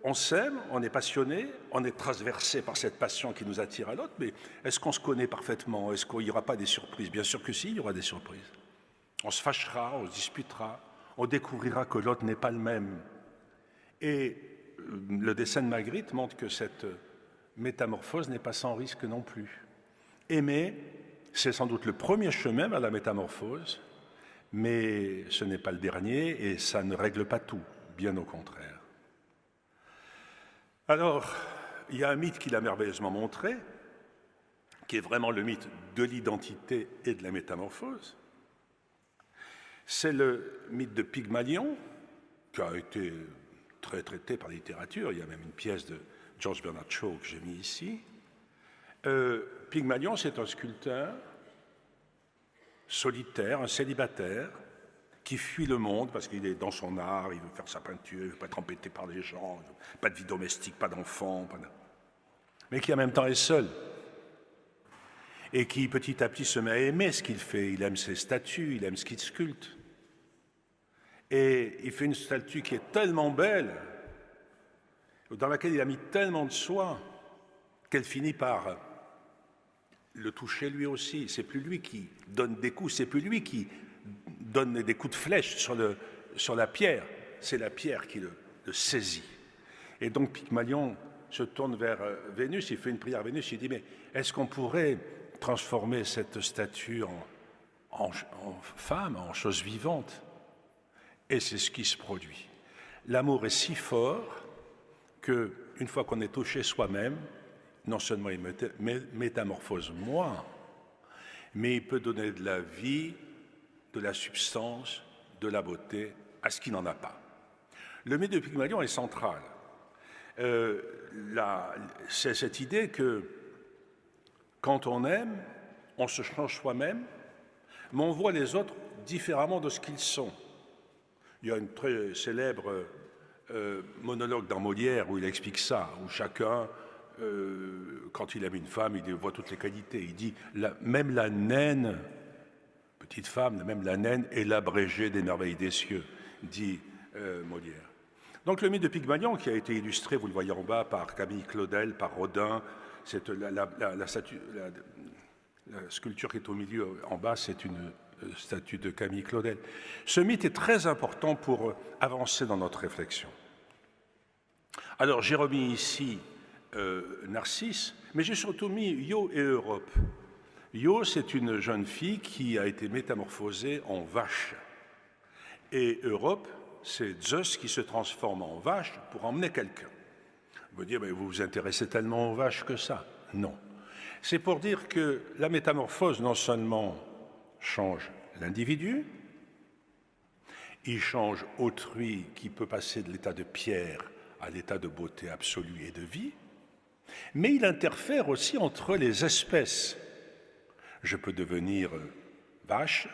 On s'aime, on est passionné, on est transversé par cette passion qui nous attire à l'autre, mais est-ce qu'on se connaît parfaitement? Est-ce qu'il n'y aura pas des surprises? Bien sûr que si, il y aura des surprises. On se fâchera, on se disputera, on découvrira que l'autre n'est pas le même. Et le dessin de Magritte montre que cette métamorphose n'est pas sans risque non plus. Aimer, c'est sans doute le premier chemin vers la métamorphose, mais ce n'est pas le dernier et ça ne règle pas tout, bien au contraire. Alors, il y a un mythe qu'il a merveilleusement montré, qui est vraiment le mythe de l'identité et de la métamorphose. C'est le mythe de Pygmalion, qui a été très traité par la littérature. Il y a même une pièce de George Bernard Shaw que j'ai mis ici. Pygmalion, c'est un sculpteur solitaire, un célibataire, qui fuit le monde parce qu'il est dans son art, il veut faire sa peinture, il ne veut pas être embêté par les gens, pas de vie domestique, pas d'enfants, mais qui en même temps est seul. Et qui petit à petit se met à aimer ce qu'il fait. Il aime ses statues, il aime ce qu'il sculpte. Et il fait une statue qui est tellement belle, dans laquelle il a mis tellement de soin, qu'elle finit par le toucher lui aussi. C'est plus lui qui donne des coups, c'est plus lui qui donne des coups de flèche sur la pierre, c'est la pierre qui le saisit. Et donc Pygmalion se tourne vers Vénus, il fait une prière à Vénus, il dit « Mais est-ce qu'on pourrait transformer cette statue en femme, en chose vivante ?» Et c'est ce qui se produit. L'amour est si fort qu'une fois qu'on est touché soi-même, non seulement il métamorphose moi, mais il peut donner de la vie, de la substance, de la beauté à ce qui n'en a pas. Le mythe de Pygmalion est central. C'est cette idée que quand on aime, on se change soi-même, mais on voit les autres différemment de ce qu'ils sont. Il y a une très célèbre monologue dans Molière où il explique ça, où chacun, quand il aime une femme, il voit toutes les qualités. Il dit, même la naine, petite femme, même la naine est l'abrégé des merveilles des cieux, dit Molière. Donc le mythe de Pygmalion, qui a été illustré, vous le voyez en bas, par Camille Claudel, par Rodin, la sculpture qui est au milieu, en bas, c'est une statue de Camille Claudel. Ce mythe est très important pour avancer dans notre réflexion. Alors j'ai remis ici Narcisse, mais j'ai surtout mis Io et Europe. Io, c'est une jeune fille qui a été métamorphosée en vache. Et Europe, c'est Zeus qui se transforme en vache pour emmener quelqu'un. Vous me dites, mais vous vous intéressez tellement aux vaches que ça? Non. C'est pour dire que la métamorphose non seulement change l'individu, il change autrui qui peut passer de l'état de pierre à l'état de beauté absolue et de vie, mais il interfère aussi entre les espèces. Je peux devenir vache,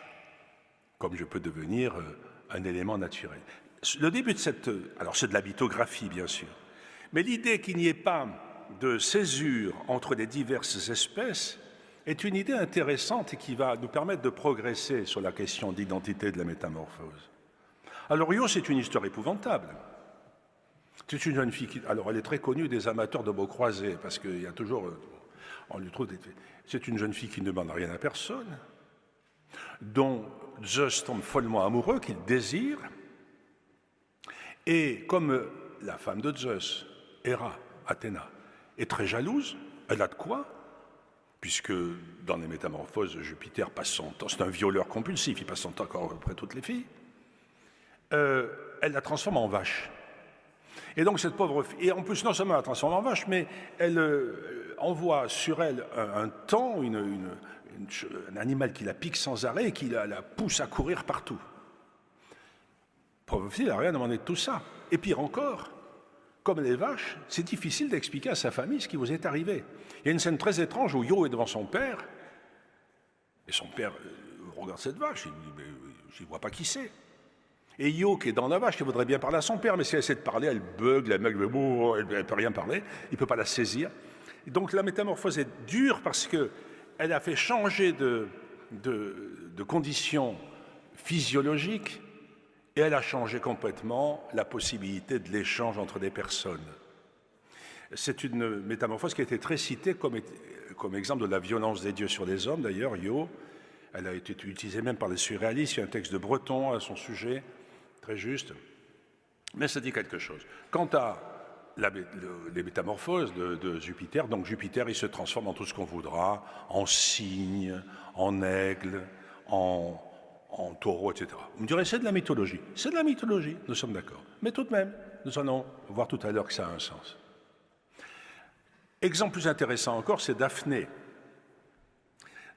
comme je peux devenir un élément naturel. Le début de cette... Alors c'est de la mythographie, bien sûr, mais l'idée qu'il n'y ait pas de césure entre les diverses espèces est une idée intéressante et qui va nous permettre de progresser sur la question d'identité de la métamorphose. Alors Io, c'est une histoire épouvantable. C'est une jeune fille qui... Alors elle est très connue des amateurs de mots croisés, parce qu'il y a toujours... On lui trouve des... C'est une jeune fille qui ne demande rien à personne, dont Zeus tombe follement amoureux, qu'il désire, et comme la femme de Zeus, Héra, Athéna, est très jalouse, elle a de quoi, puisque dans les métamorphoses, Jupiter passe son temps, c'est un violeur compulsif, il passe son temps encore auprès de toutes les filles, elle la transforme en vache. Et donc cette pauvre fille, et en plus non seulement elle la transforme en vache, mais elle envoie sur elle un taon, un animal qui la pique sans arrêt et qui la pousse à courir partout. Pauvre fille, elle n'a rien demandé de tout ça. Et pire encore, comme les vaches, c'est difficile d'expliquer à sa famille ce qui vous est arrivé. Il y a une scène très étrange où Io est devant son père, et son père regarde cette vache, il dit, mais je ne vois pas qui c'est. Et Io, qui est dans la vache, qui voudrait bien parler à son père, mais si elle essaie de parler, elle bug, elle ne peut rien parler, il ne peut pas la saisir. Et donc la métamorphose est dure parce qu'elle a fait changer de conditions physiologiques et elle a changé complètement la possibilité de l'échange entre des personnes. C'est une métamorphose qui a été très citée comme exemple de la violence des dieux sur les hommes, d'ailleurs, Io. Elle a été utilisée même par les surréalistes, il y a un texte de Breton à son sujet, très juste, mais ça dit quelque chose. Quant à les métamorphoses de Jupiter, donc Jupiter, il se transforme en tout ce qu'on voudra, en cygne, en aigle, en taureau, etc. Vous me direz, c'est de la mythologie. C'est de la mythologie, nous sommes d'accord. Mais tout de même, nous allons voir tout à l'heure que ça a un sens. Exemple plus intéressant encore, c'est Daphné.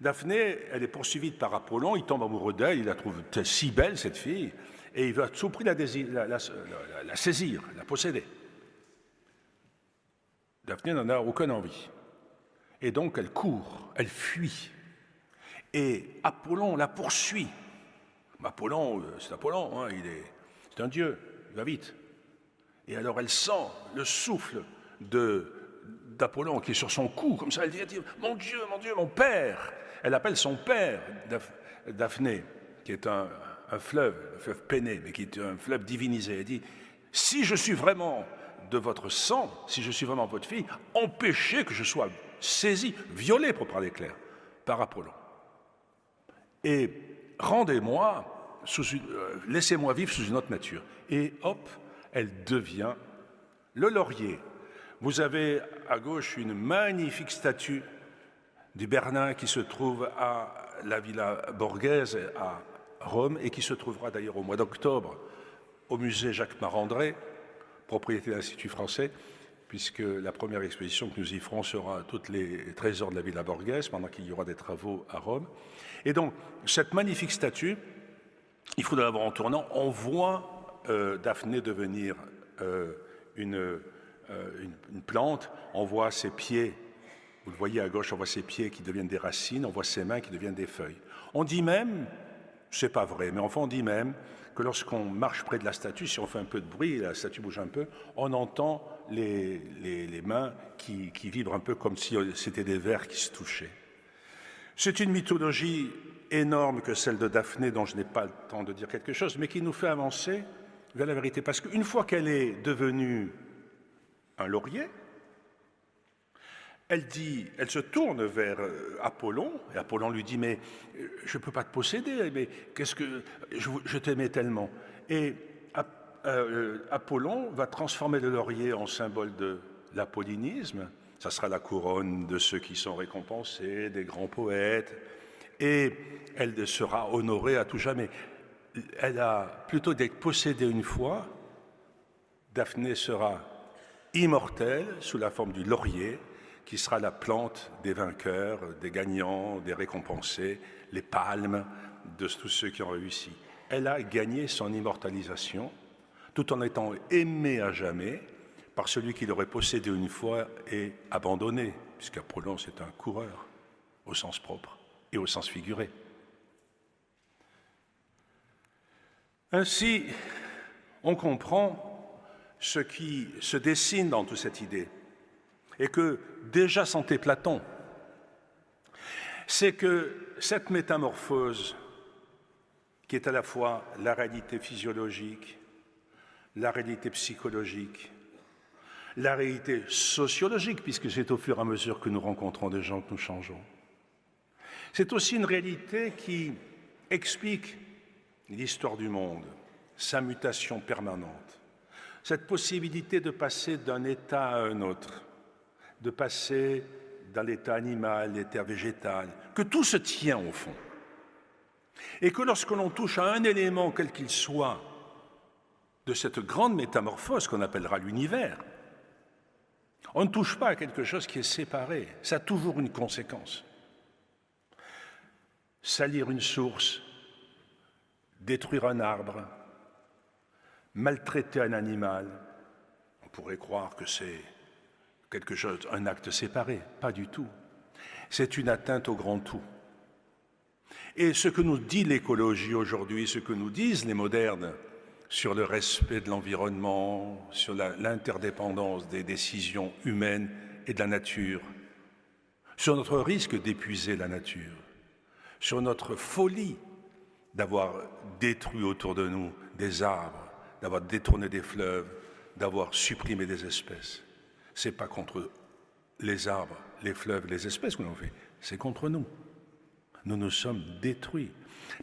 Daphné, elle est poursuivie par Apollon, il tombe amoureux d'elle, il la trouve si belle, cette fille, et il va à tout prix la saisir, la posséder. Daphné n'en a aucune envie. Et donc elle court, elle fuit. Et Apollon la poursuit. Apollon, c'est Apollon, hein, c'est un dieu, il va vite. Et alors elle sent le souffle d'Apollon qui est sur son cou, comme ça, elle dit, mon Dieu, mon père. Elle appelle son père, Daphné, qui est un fleuve Péné, mais qui est un fleuve divinisé. Elle dit, si je suis vraiment de votre sang, si je suis vraiment votre fille, empêchez que je sois saisie, violée, pour parler clair, par Apollon. Et rendez-moi, laissez-moi vivre sous une autre nature. Et hop, elle devient le laurier. Vous avez à gauche une magnifique statue du Bernin qui se trouve à la Villa Borghese à Rome et qui se trouvera d'ailleurs au mois d'octobre au musée Jacques Marandré, propriété de l'Institut français, puisque la première exposition que nous y ferons sera tous les trésors de la Villa Borghese, pendant qu'il y aura des travaux à Rome. Et donc, cette magnifique statue, il faudra la voir en tournant, on voit Daphné devenir une plante, on voit ses pieds, vous le voyez à gauche, on voit ses pieds qui deviennent des racines, on voit ses mains qui deviennent des feuilles. On dit même, c'est pas vrai, mais enfin on dit même que lorsqu'on marche près de la statue, si on fait un peu de bruit, la statue bouge un peu, on entend les mains qui vibrent un peu comme si c'était des vers qui se touchaient. C'est une mythologie énorme que celle de Daphné, dont je n'ai pas le temps de dire quelque chose, mais qui nous fait avancer vers la vérité. Parce qu'une fois qu'elle est devenue un laurier, elle se tourne vers Apollon, et Apollon lui dit « Mais je ne peux pas te posséder, mais qu'est-ce que je t'aimais tellement ?» Et Apollon va transformer le laurier en symbole de l'apollinisme. Ça sera la couronne de ceux qui sont récompensés, des grands poètes, et elle sera honorée à tout jamais. Elle a, plutôt d'être possédée une fois, Daphné sera immortelle sous la forme du laurier, qui sera la plante des vainqueurs, des gagnants, des récompensés, les palmes de tous ceux qui ont réussi. Elle a gagné son immortalisation, tout en étant aimée à jamais par celui qui l'aurait possédée une fois et abandonné, puisqu'Apollon c'est un coureur, au sens propre et au sens figuré. Ainsi, on comprend ce qui se dessine dans toute cette idée, et que déjà sentait Platon, c'est que cette métamorphose, qui est à la fois la réalité physiologique, la réalité psychologique, la réalité sociologique, puisque c'est au fur et à mesure que nous rencontrons des gens que nous changeons, c'est aussi une réalité qui explique l'histoire du monde, sa mutation permanente, cette possibilité de passer d'un état à un autre, de passer dans l'état animal, l'état végétal, que tout se tient au fond. Et que lorsque l'on touche à un élément, quel qu'il soit, de cette grande métamorphose qu'on appellera l'univers, on ne touche pas à quelque chose qui est séparé, ça a toujours une conséquence. Salir une source, détruire un arbre, maltraiter un animal, on pourrait croire que c'est quelque chose, un acte séparé, pas du tout. C'est une atteinte au grand tout. Et ce que nous dit l'écologie aujourd'hui, ce que nous disent les modernes sur le respect de l'environnement, sur l'interdépendance des décisions humaines et de la nature, sur notre risque d'épuiser la nature, sur notre folie d'avoir détruit autour de nous des arbres, d'avoir détourné des fleuves, d'avoir supprimé des espèces. Ce n'est pas contre les arbres, les fleuves, les espèces que l'on fait, c'est contre nous. Nous nous sommes détruits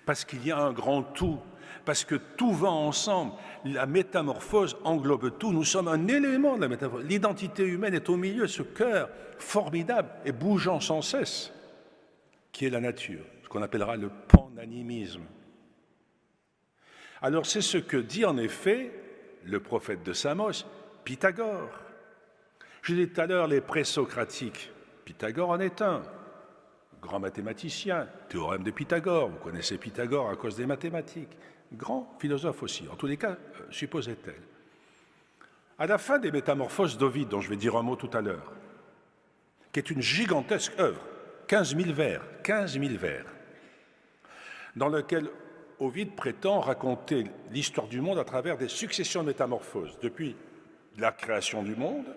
parce qu'il y a un grand tout, parce que tout va ensemble. La métamorphose englobe tout. Nous sommes un élément de la métamorphose. L'identité humaine est au milieu, ce cœur formidable et bougeant sans cesse, qui est la nature, ce qu'on appellera le pananimisme. Alors c'est ce que dit en effet le prophète de Samos, Pythagore. Je disais tout à l'heure les présocratiques. Pythagore en est un. Grand mathématicien, théorème de Pythagore. Vous connaissez Pythagore à cause des mathématiques. Grand philosophe aussi, en tous les cas, supposait-elle. À la fin des Métamorphoses d'Ovide, dont je vais dire un mot tout à l'heure, qui est une gigantesque œuvre, 15 000 vers, dans lequel Ovide prétend raconter l'histoire du monde à travers des successions de métamorphoses, depuis la création du monde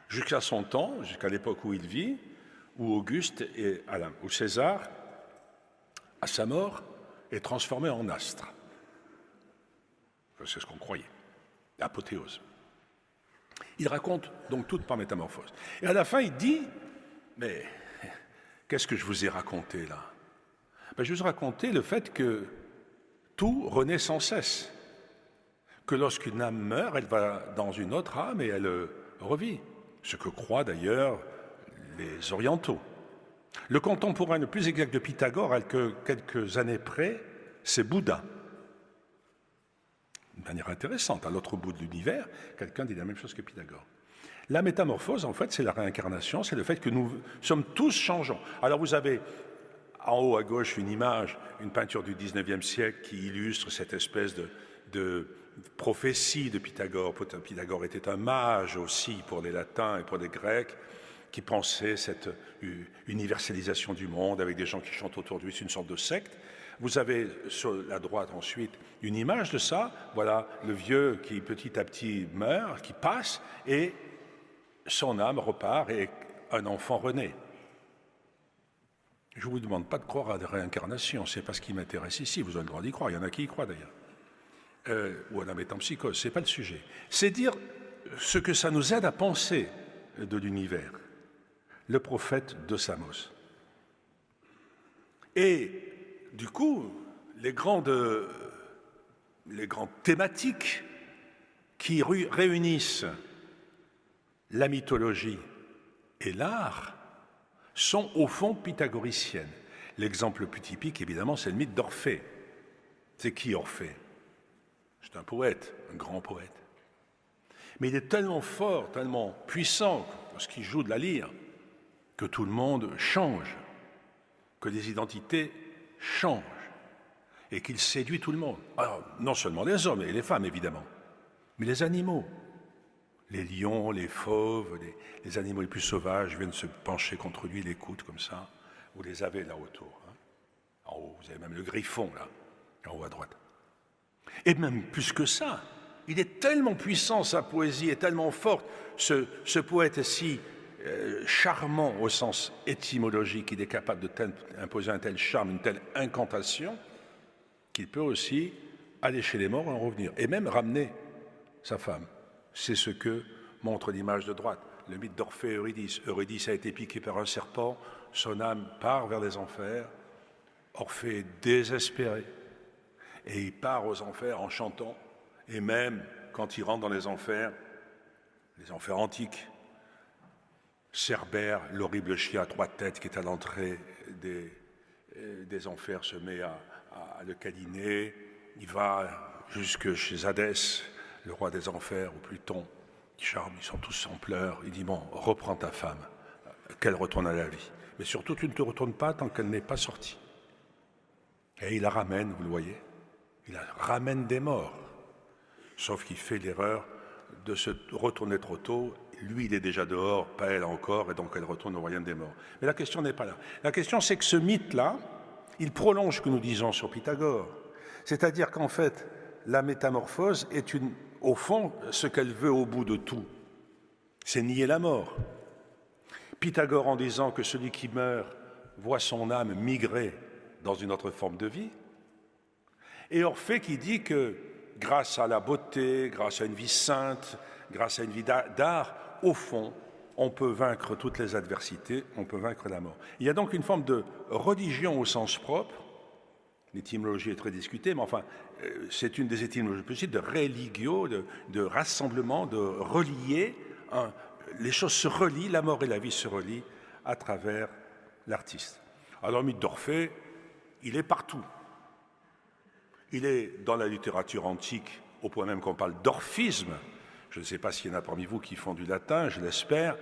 jusqu'à son temps, jusqu'à l'époque où il vit, où Auguste et où César, à sa mort, est transformé en astre. C'est ce qu'on croyait, l'apothéose. Il raconte donc tout par métamorphose. Et à la fin, il dit, mais qu'est-ce que je vous ai raconté là ? Je vous ai raconté le fait que tout renaît sans cesse, que lorsqu'une âme meurt, elle va dans une autre âme et elle revit, ce que croient d'ailleurs les orientaux. Le contemporain le plus exact de Pythagore, quelques années près, c'est Bouddha. de manière intéressante. À l'autre bout de l'univers, quelqu'un dit la même chose que Pythagore. La métamorphose, en fait, c'est la réincarnation, c'est le fait que nous sommes tous changeants. Alors vous avez en haut à gauche une image, une peinture du 19e siècle qui illustre cette espèce de prophétie de Pythagore. Pythagore était un mage aussi pour les latins et pour les grecs, qui pensait cette universalisation du monde avec des gens qui chantent autour de lui, c'est une sorte de secte. Vous avez sur la droite ensuite une image de ça, voilà le vieux qui petit à petit meurt, qui passe, et son âme repart et un enfant renaît. Je ne vous demande pas de croire à la réincarnation, c'est pas ce qui m'intéresse ici, vous avez le droit d'y croire, il y en a qui y croient d'ailleurs, ou à la métempsychose, c'est pas le sujet. C'est dire ce que ça nous aide à penser de l'univers, le prophète de Samos. Et du coup, les grandes thématiques qui réunissent la mythologie et l'art sont au fond pythagoriciennes. L'exemple le plus typique, évidemment, c'est le mythe d'Orphée. C'est qui Orphée? C'est un poète, un grand poète. Mais il est tellement fort, tellement puissant, parce qu'il joue de la lyre, que tout le monde change, que les identités changent, et qu'il séduit tout le monde. Alors, non seulement les hommes et les femmes, évidemment, mais les animaux. Les lions, les fauves, les animaux les plus sauvages viennent se pencher contre lui, l'écoutent comme ça. Vous les avez là autour. Hein. En haut, vous avez même le griffon, là, en haut à droite. Et même plus que ça, il est tellement puissant, sa poésie est tellement forte, ce poète est si charmant au sens étymologique, il est capable d'imposer un tel charme, une telle incantation, qu'il peut aussi aller chez les morts et en revenir, et même ramener sa femme. C'est ce que montre l'image de droite, le mythe d'Orphée et Eurydice. Eurydice a été piqué par un serpent, son âme part vers les enfers, Orphée est désespéré, et il part aux enfers en chantant, et même quand il rentre dans les enfers antiques, Cerbère, l'horrible chien à 3 têtes qui est à l'entrée des enfers, se met à le câliner, il va jusque chez Hadès, le roi des enfers, ou Pluton, qui charme, ils sont tous en pleurs, il dit, bon, reprends ta femme, qu'elle retourne à la vie. Mais surtout, tu ne te retournes pas tant qu'elle n'est pas sortie. Et il la ramène, vous le voyez, il la ramène des morts. Sauf qu'il fait l'erreur de se retourner trop tôt. Lui, il est déjà dehors, pas elle encore, et donc elle retourne au royaume des morts. Mais la question n'est pas là. La question, c'est que ce mythe-là, il prolonge ce que nous disons sur Pythagore. C'est-à-dire qu'en fait, la métamorphose est au fond, ce qu'elle veut au bout de tout, c'est nier la mort. Pythagore, en disant que celui qui meurt voit son âme migrer dans une autre forme de vie, et Orphée qui dit que grâce à la beauté, grâce à une vie sainte, grâce à une vie d'art, au fond, on peut vaincre toutes les adversités, on peut vaincre la mort. Il y a donc une forme de religion au sens propre. L'étymologie est très discutée, mais enfin, c'est une des étymologies possibles, de religio, de rassemblement, de relier. Les choses se relient, la mort et la vie se relient à travers l'artiste. Alors, le mythe d'Orphée, il est partout. Il est dans la littérature antique, au point même qu'on parle d'orphisme. Je ne sais pas s'il y en a parmi vous qui font du latin, je l'espère.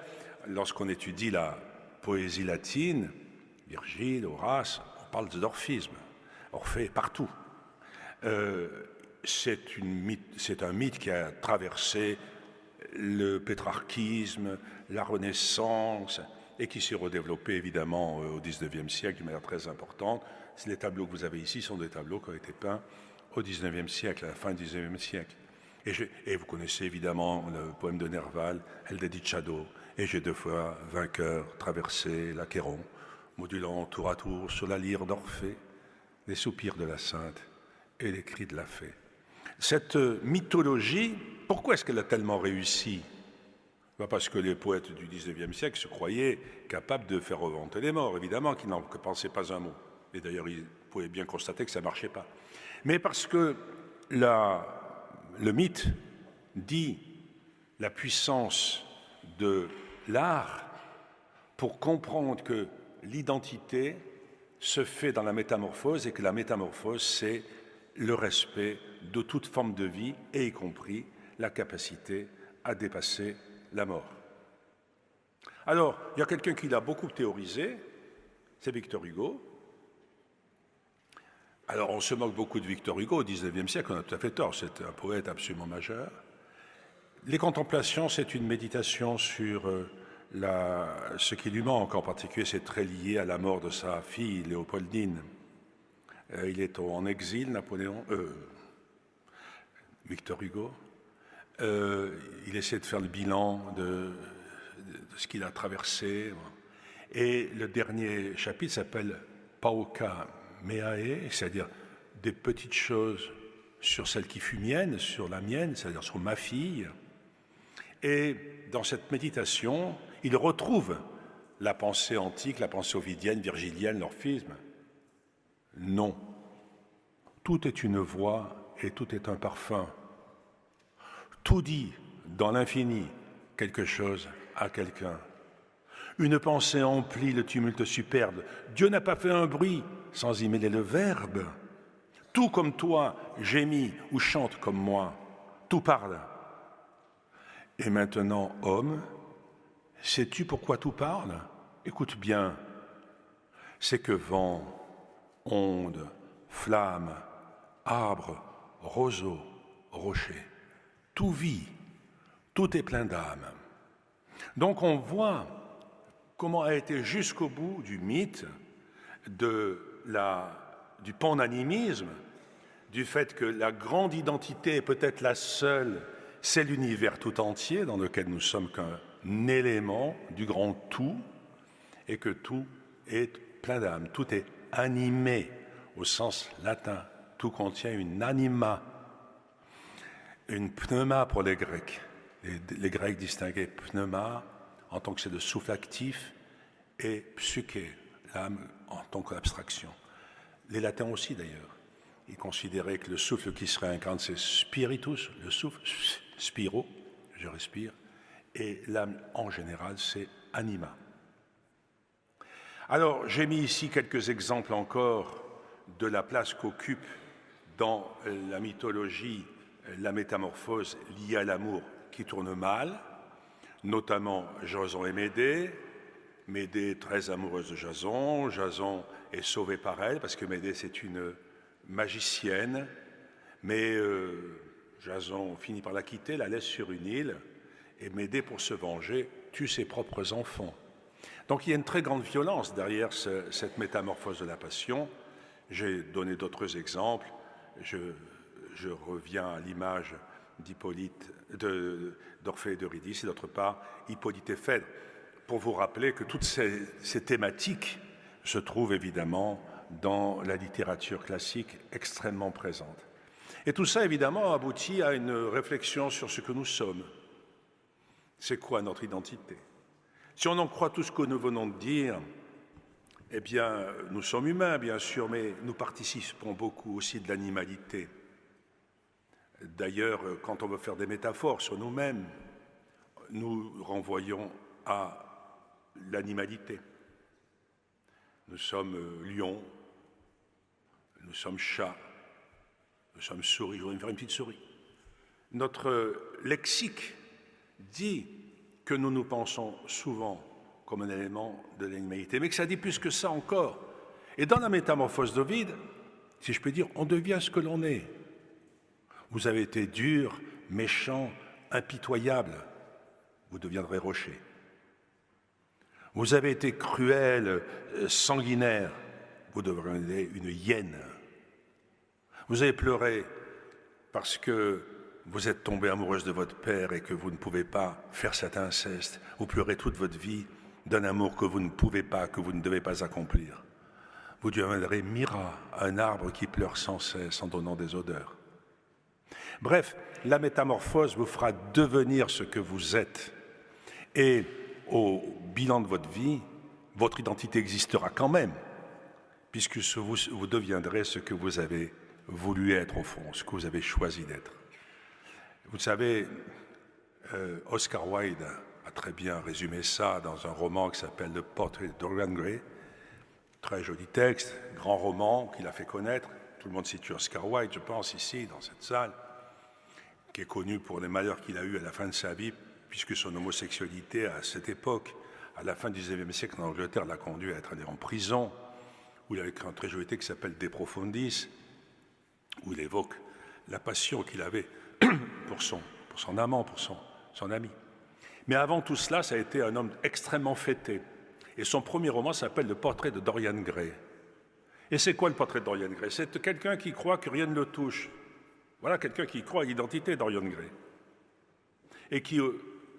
Lorsqu'on étudie la poésie latine, Virgile, Horace, on parle d'orphisme. Orphée est partout. C'est un mythe qui a traversé le pétrarchisme, la Renaissance, et qui s'est redéveloppé évidemment au XIXe siècle d'une manière très importante. Les tableaux que vous avez ici sont des tableaux qui ont été peints au XIXe siècle, à la fin du XIXe siècle. Et vous connaissez évidemment le poème de Nerval, El Dedicciado, et j'ai 2 fois vainqueur traversé l'Achéron, modulant tour à tour sur la lyre d'Orphée les soupirs de la sainte et les cris de la fée. Cette mythologie, pourquoi est-ce qu'elle a tellement réussi? Parce que les poètes du XIXe siècle se croyaient capables de faire remonter les morts, évidemment, qui n'en pensaient pas un mot. Et d'ailleurs, ils pouvaient bien constater que ça ne marchait pas. Mais parce que le mythe dit la puissance de l'art pour comprendre que l'identité se fait dans la métamorphose et que la métamorphose, c'est le respect de toute forme de vie, et y compris la capacité à dépasser la mort. Alors, il y a quelqu'un qui l'a beaucoup théorisé, c'est Victor Hugo. Alors, on se moque beaucoup de Victor Hugo au XIXe siècle, on a tout à fait tort, c'est un poète absolument majeur. Les contemplations, c'est une méditation sur ce qui lui manque, en particulier, c'est très lié à la mort de sa fille, Léopoldine. Il est en exil, Victor Hugo. Il essaie de faire le bilan de ce qu'il a traversé. Et le dernier chapitre s'appelle Pauca Meae, c'est-à-dire des petites choses sur celle qui fut mienne, sur la mienne, c'est-à-dire sur ma fille. Et dans cette méditation, il retrouve la pensée antique, la pensée ovidienne, virgilienne, l'orphisme. Non. Tout est une voix et tout est un parfum. Tout dit dans l'infini quelque chose à quelqu'un. Une pensée emplit le tumulte superbe. Dieu n'a pas fait un bruit sans y mêler le verbe. Tout comme toi gémit ou chante comme moi. Tout parle. Et maintenant, homme, sais-tu pourquoi tout parle? Écoute bien. C'est que vent, onde, flamme, arbre, roseau, rocher, tout vit, tout est plein d'âme. Donc on voit comment a été jusqu'au bout du mythe, du pananimisme, du fait que la grande identité est peut-être la seule, c'est l'univers tout entier dans lequel nous sommes qu'un élément du grand tout, et que tout est plein d'âme, tout est animé au sens latin, tout contient une anima, une pneuma pour les Grecs. Les Grecs distinguaient pneuma en tant que c'est le souffle actif et psyché, l'âme en tant qu'abstraction. Les latins aussi d'ailleurs. Ils considéraient que le souffle qui se réincarne, c'est spiritus, le souffle, spiro, je respire, et l'âme en général, c'est anima. Alors, j'ai mis ici quelques exemples encore de la place qu'occupe dans la mythologie la métamorphose liée à l'amour qui tourne mal, notamment Jason et Médée. Médée est très amoureuse de Jason, Jason est sauvé par elle parce que Médée c'est une magicienne, mais Jason finit par la quitter, la laisse sur une île, et Médée, pour se venger, tue ses propres enfants. Donc il y a une très grande violence derrière cette métamorphose de la passion. J'ai donné d'autres exemples. Je reviens à l'image d'Orphée et d'Eurydice, et d'autre part, Hippolyte et Phèdre, pour vous rappeler que toutes ces thématiques se trouvent évidemment dans la littérature classique extrêmement présente. Et tout ça, évidemment, aboutit à une réflexion sur ce que nous sommes. C'est quoi notre identité? Si on en croit tout ce que nous venons de dire, eh bien, nous sommes humains, bien sûr, mais nous participons beaucoup aussi de l'animalité. D'ailleurs, quand on veut faire des métaphores sur nous-mêmes, nous renvoyons à l'animalité. Nous sommes lions, nous sommes chats, nous sommes souris. Je voudrais me faire une petite souris. Notre lexique dit que nous nous pensons souvent comme un élément de l'animalité, mais que ça dit plus que ça encore. Et dans la métamorphose d'Ovide, si je peux dire, on devient ce que l'on est. Vous avez été dur, méchant, impitoyable, vous deviendrez rocher. Vous avez été cruel, sanguinaire, vous deviendrez une hyène. Vous avez pleuré parce que vous êtes tombée amoureuse de votre père et que vous ne pouvez pas faire cet inceste. Vous pleurez toute votre vie d'un amour que vous ne pouvez pas, que vous ne devez pas accomplir. Vous deviendrez Mira, un arbre qui pleure sans cesse en donnant des odeurs. Bref, la métamorphose vous fera devenir ce que vous êtes. Et au bilan de votre vie, votre identité existera quand même, puisque vous deviendrez ce que vous avez voulu être au fond, ce que vous avez choisi d'être. Vous savez, Oscar Wilde a très bien résumé ça dans un roman qui s'appelle « Le portrait de Dorian Gray ». Très joli texte, grand roman qu'il a fait connaître, tout le monde situe Oscar Wilde, je pense, ici, dans cette salle, qui est connu pour les malheurs qu'il a eus à la fin de sa vie, puisque son homosexualité, à cette époque, à la fin du XIXe siècle en Angleterre, l'a conduit à être allé en prison, où il a écrit un très joli texte qui s'appelle De Profundis, où il évoque la passion qu'il avait pour son amant, pour son ami. Mais avant tout cela, ça a été un homme extrêmement fêté. Et son premier roman s'appelle Le portrait de Dorian Gray. Et c'est quoi le portrait de Dorian Gray? C'est quelqu'un qui croit que rien ne le touche. Voilà quelqu'un qui croit à l'identité de Dorian Gray. Et qui,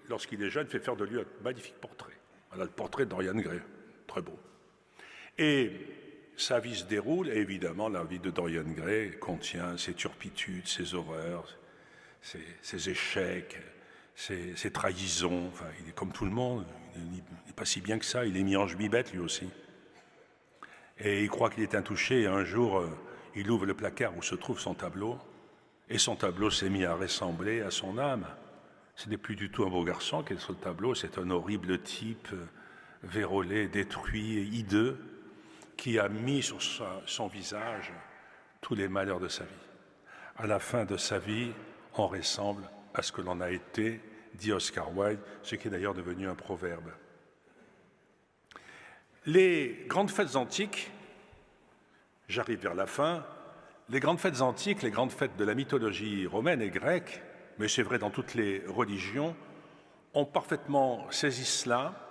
lorsqu'il est jeune, fait faire de lui un magnifique portrait. Voilà le portrait de Dorian Gray, très beau. Et sa vie se déroule, et évidemment, la vie de Dorian Gray contient ses turpitudes, ses horreurs, ses échecs, ses trahisons. Enfin, il est comme tout le monde, il n'est pas si bien que ça, il est mis en bibette lui aussi. Et il croit qu'il est intouché, et un jour, il ouvre le placard où se trouve son tableau, et son tableau s'est mis à ressembler à son âme. Ce n'est plus du tout un beau garçon qui est sur le tableau, c'est un horrible type, vérolé, détruit, hideux, qui a mis sur son visage tous les malheurs de sa vie. À la fin de sa vie, on ressemble à ce que l'on a été, dit Oscar Wilde, ce qui est d'ailleurs devenu un proverbe. Les grandes fêtes antiques, j'arrive vers la fin, les grandes fêtes antiques, les grandes fêtes de la mythologie romaine et grecque, mais c'est vrai dans toutes les religions, ont parfaitement saisi cela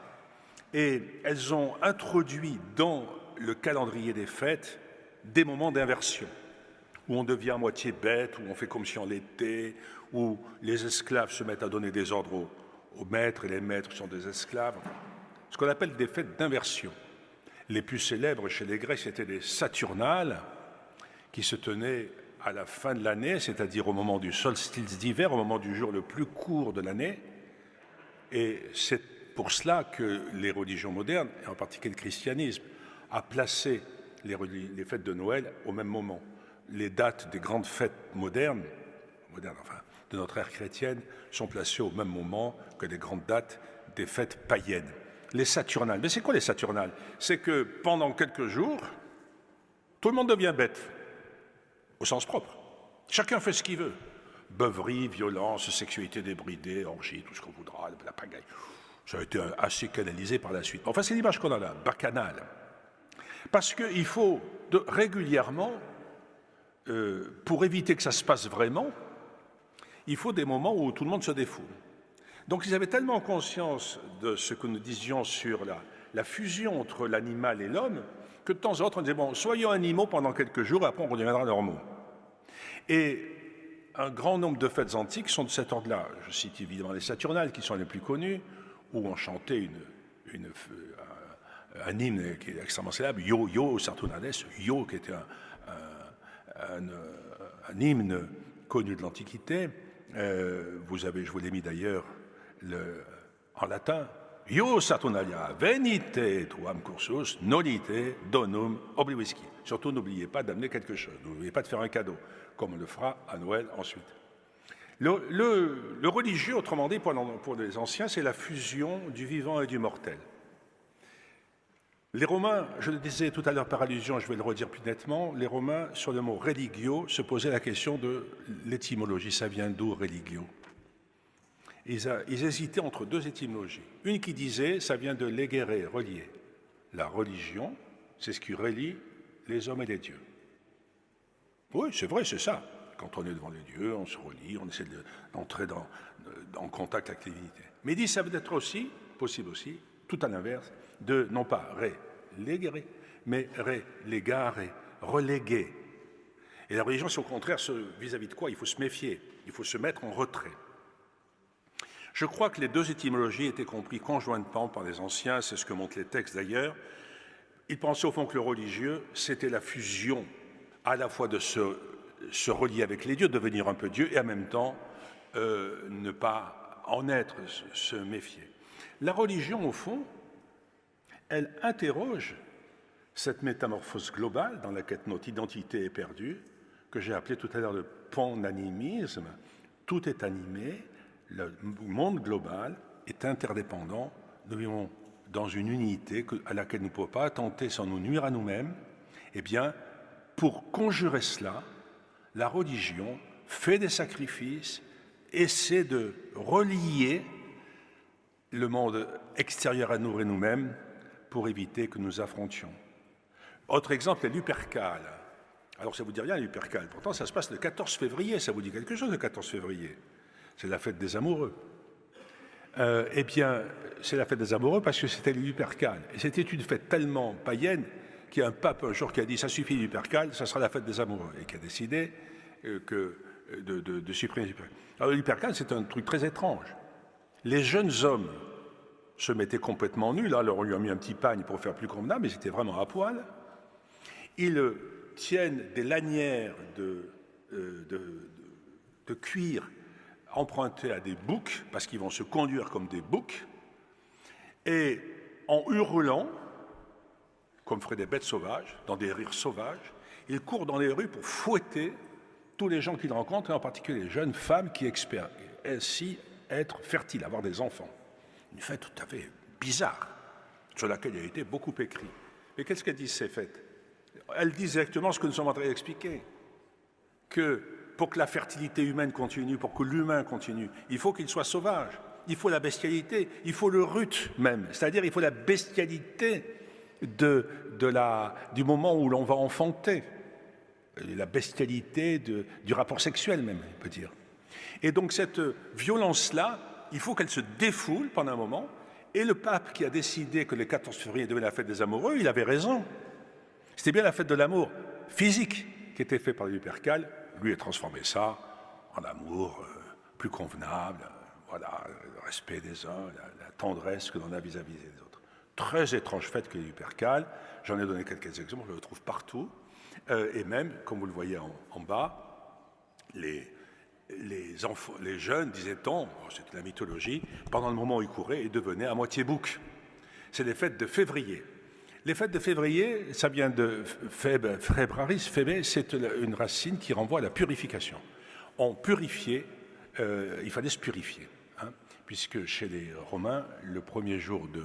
et elles ont introduit dans le calendrier des fêtes des moments d'inversion, où on devient à moitié bête, où on fait comme si on l'était, où les esclaves se mettent à donner des ordres aux maîtres et les maîtres sont des esclaves, ce qu'on appelle des fêtes d'inversion. Les plus célèbres chez les Grecs, c'était les Saturnales, qui se tenaient à la fin de l'année, c'est-à-dire au moment du solstice d'hiver, au moment du jour le plus court de l'année. Et c'est pour cela que les religions modernes, et en particulier le christianisme, a placé les fêtes de Noël au même moment. Les dates des grandes fêtes modernes enfin, de notre ère chrétienne, sont placées au même moment que les grandes dates des fêtes païennes. Les Saturnales. Mais c'est quoi les Saturnales? C'est que pendant quelques jours, tout le monde devient bête, au sens propre. Chacun fait ce qu'il veut. Beuverie, violence, sexualité débridée, orgie, tout ce qu'on voudra, la pagaille. Ça a été assez canalisé par la suite. Enfin, c'est l'image qu'on en a, bacchanale. Parce qu'il faut régulièrement, pour éviter que ça se passe vraiment, il faut des moments où tout le monde se défoule. Donc ils avaient tellement conscience de ce que nous disions sur la fusion entre l'animal et l'homme, que de temps en temps on disait, bon, soyons animaux pendant quelques jours, et après on redeviendra normaux. Et un grand nombre de fêtes antiques sont de cet ordre-là. Je cite évidemment les Saturnales, qui sont les plus connues, où on chantait un hymne qui est extrêmement célèbre, Yo, Yo, Saturnales, Yo, qui était un hymne connu de l'Antiquité. Je vous l'ai mis d'ailleurs en latin. Yo Saturnalia, venite tuam cursus, nolite donum oblivisci. Surtout, n'oubliez pas d'amener quelque chose, n'oubliez pas de faire un cadeau, comme on le fera à Noël ensuite. Le religieux, autrement dit, pour les anciens, c'est la fusion du vivant et du mortel. Les Romains, je le disais tout à l'heure par allusion, je vais le redire plus nettement, les Romains, sur le mot religio, se posaient la question de l'étymologie. Ça vient d'où, religio? Ils hésitaient entre deux étymologies. Une qui disait, ça vient de legere, relier. La religion, c'est ce qui relie les hommes et les dieux. Oui, c'est vrai, c'est ça. Quand on est devant les dieux, on se relie, on essaie d'entrer en contact avec les divinités. Mais il dit, ça peut être aussi, possible aussi, tout à l'inverse, de, non pas relegere, mais relegare, reléguer. Et la religion, c'est au contraire vis-à-vis de quoi il faut se méfier, il faut se mettre en retrait. Je crois que les deux étymologies étaient comprises conjointement par les anciens, c'est ce que montrent les textes d'ailleurs. Ils pensaient au fond que le religieux, c'était la fusion à la fois de se relier avec les dieux, devenir un peu Dieu, et en même temps ne pas en être, se méfier. La religion, au fond, elle interroge cette métamorphose globale dans laquelle notre identité est perdue, que j'ai appelée tout à l'heure le pananimisme. Tout est animé, le monde global est interdépendant, nous vivons dans une unité à laquelle nous ne pouvons pas attenter sans nous nuire à nous-mêmes. Eh bien, pour conjurer cela, la religion fait des sacrifices, essaie de relier le monde extérieur à nous et nous-mêmes pour éviter que nous affrontions. Autre exemple est Lupercal. Alors ça vous dit rien, Lupercal. Pourtant, ça se passe le 14 février. Ça vous dit quelque chose, le 14 février? C'est la fête des amoureux. Eh bien, c'est la fête des amoureux parce que c'était Lupercal. Et c'était une fête tellement païenne qu'il y a un pape un jour qui a dit « ça suffit Lupercal, ça sera la fête des amoureux » et qui a décidé de supprimer Lupercal. Alors Lupercal, c'est un truc très étrange. Les jeunes hommes se mettaient complètement nus, là, alors on lui a mis un petit pagne pour faire plus convenable, mais c'était vraiment à poil. Ils tiennent des lanières de cuir empruntées à des boucs, parce qu'ils vont se conduire comme des boucs, et en hurlant, comme feraient des bêtes sauvages, dans des rires sauvages, ils courent dans les rues pour fouetter tous les gens qu'ils rencontrent, et en particulier les jeunes femmes qui espèrent ainsi être fertiles, avoir des enfants. Une fête tout à fait bizarre, sur laquelle il a été beaucoup écrit. Mais qu'est-ce qu'elles disent ces fêtes? Elles disent exactement ce que nous sommes en train d'expliquer, que pour que la fertilité humaine continue, pour que l'humain continue, il faut qu'il soit sauvage, il faut la bestialité, il faut le rut même, c'est-à-dire il faut la bestialité du moment où l'on va enfanter, la bestialité du rapport sexuel même, on peut dire. Et donc cette violence-là, il faut qu'elle se défoule pendant un moment, et le pape qui a décidé que le 14 février devait la fête des amoureux, il avait raison. C'était bien la fête de l'amour physique qui était faite par Lupercal. Lui a transformé ça en amour plus convenable, voilà, le respect des uns, la tendresse que l'on a vis-à-vis des autres. Très étrange fête que Lupercal. J'en ai donné quelques exemples, je le trouve partout. Et même, comme vous le voyez en bas, les jeunes, disait-on, c'est la mythologie, pendant le moment où ils couraient, ils devenaient à moitié boucs. C'est les fêtes de février. Les fêtes de février, ça vient de fébraris, fébé, c'est une racine qui renvoie à la purification. On purifiait, il fallait se purifier, hein, puisque chez les Romains, le premier jour de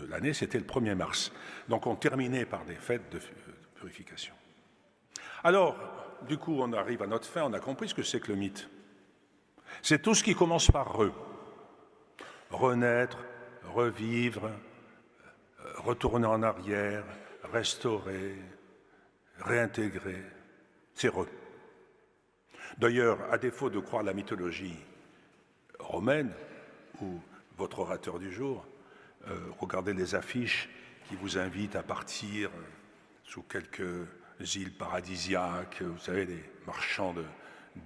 l'année, c'était le 1er mars. Donc on terminait par des fêtes de purification. Alors, du coup, on arrive à notre fin, on a compris ce que c'est que le mythe. C'est tout ce qui commence par re. Renaître, revivre, retourner en arrière, restaurer, réintégrer. C'est re. D'ailleurs, à défaut de croire la mythologie romaine, ou votre orateur du jour, regardez les affiches qui vous invitent à partir sous quelques îles paradisiaques, vous savez, les marchands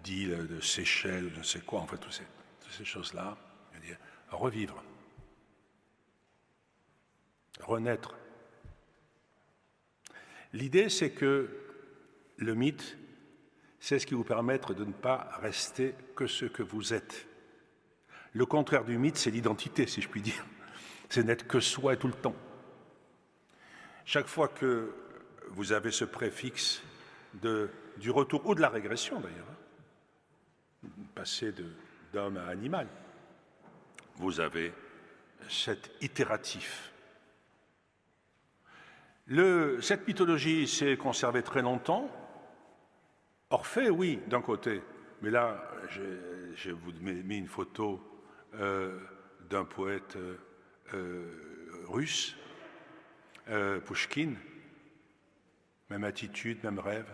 d'îles, de Seychelles, je ne sais quoi, en fait, toutes ces choses-là, revivre, renaître. L'idée, c'est que le mythe, c'est ce qui vous permet de ne pas rester que ce que vous êtes. Le contraire du mythe, c'est l'identité, si je puis dire. C'est n'être que soi tout le temps. Chaque fois que vous avez ce préfixe du retour, ou de la régression d'ailleurs, passer d'homme à animal, vous avez cet itératif. Cette mythologie s'est conservée très longtemps. Orphée, oui, d'un côté, mais là, je vous mis une photo d'un poète russe, Pouchkine. Même attitude, même rêve.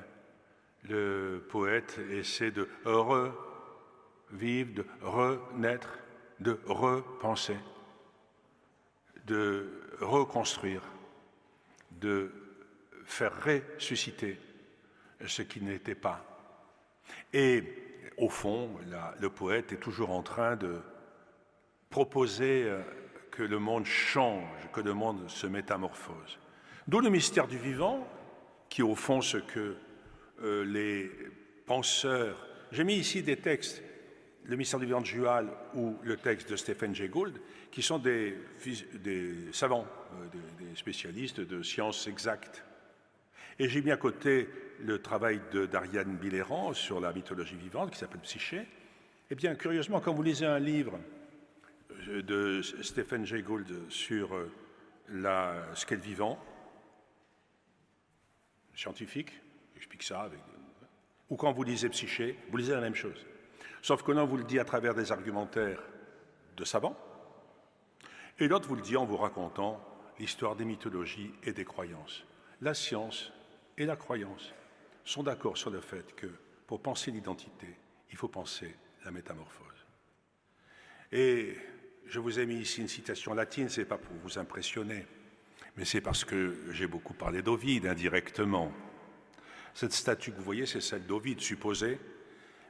Le poète essaie de revivre, de renaître, de repenser, de reconstruire, de faire ressusciter ce qui n'était pas. Et au fond, le poète est toujours en train de proposer que le monde change, que le monde se métamorphose. D'où le mystère du vivant, qui est au fond ce que les penseurs... J'ai mis ici des textes, le mystère du vivant de Jual ou le texte de Stephen Jay Gould, qui sont des savants, des spécialistes de sciences exactes. Et j'ai mis à côté le travail d'Ariane Biléran sur la mythologie vivante, qui s'appelle Psyché. Eh bien, curieusement, quand vous lisez un livre de Stephen Jay Gould sur ce qu'est le vivant, scientifique, J'explique ça avec... Ou quand vous lisez Psyché, vous lisez la même chose. Sauf que l'un vous le dit à travers des argumentaires de savants, et l'autre vous le dit en vous racontant l'histoire des mythologies et des croyances. La science et la croyance sont d'accord sur le fait que pour penser l'identité, il faut penser la métamorphose. Et je vous ai mis ici une citation latine, ce n'est pas pour vous impressionner, mais c'est parce que j'ai beaucoup parlé d'Ovide indirectement. Cette statue que vous voyez, c'est celle d'Ovide supposée,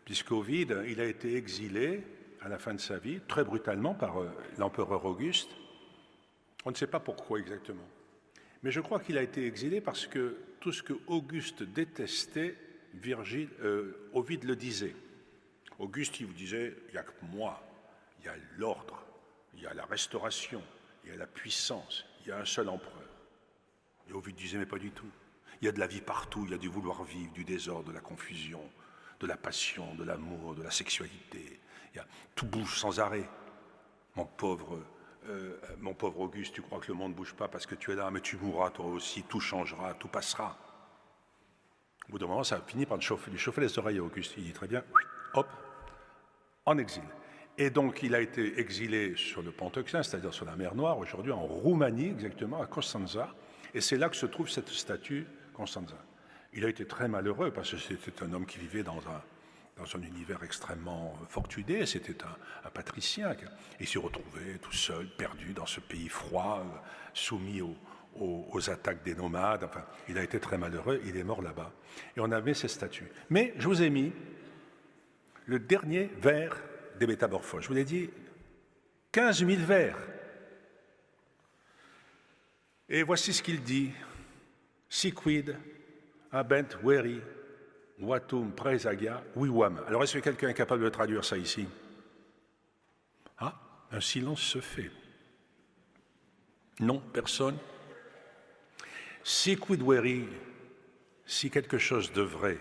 puisque Ovide, il a été exilé à la fin de sa vie, très brutalement par l'empereur Auguste. On ne sait pas pourquoi exactement. Mais je crois qu'il a été exilé parce que tout ce que Auguste détestait, Ovide le disait. Auguste, il vous disait, il n'y a que moi, il y a l'ordre, il y a la restauration, il y a la puissance, il y a un seul empereur. Et Ovide disait, mais pas du tout. Il y a de la vie partout, il y a du vouloir vivre, du désordre, de la confusion, de la passion, de l'amour, de la sexualité. Tout bouge sans arrêt. Mon pauvre Auguste, tu crois que le monde ne bouge pas parce que tu es là, mais tu mourras toi aussi, tout changera, tout passera. Au bout d'un moment, ça a fini par lui chauffer les oreilles à Auguste. Il dit très bien, hop, en exil. Et donc, il a été exilé sur le pont Euxin, c'est-à-dire sur la mer Noire, aujourd'hui en Roumanie, exactement, à Constanța. Et c'est là que se trouve cette statue Constanța. Il a été très malheureux parce que c'était un homme qui vivait dans un univers extrêmement fortuné, c'était un patricien. Il s'est retrouvé tout seul, perdu dans ce pays froid, soumis aux attaques des nomades. Enfin, il a été très malheureux, il est mort là-bas. Et on avait ces statues. Mais je vous ai mis le dernier vers des métamorphoses. Je vous l'ai dit, 15 000 vers. Et voici ce qu'il dit. Siquid habent veri Watum praesagia vivam. Alors, est-ce que quelqu'un est capable de traduire ça ici? Ah, un silence se fait. Non, personne. Siquid veri, si quelque chose de vrai,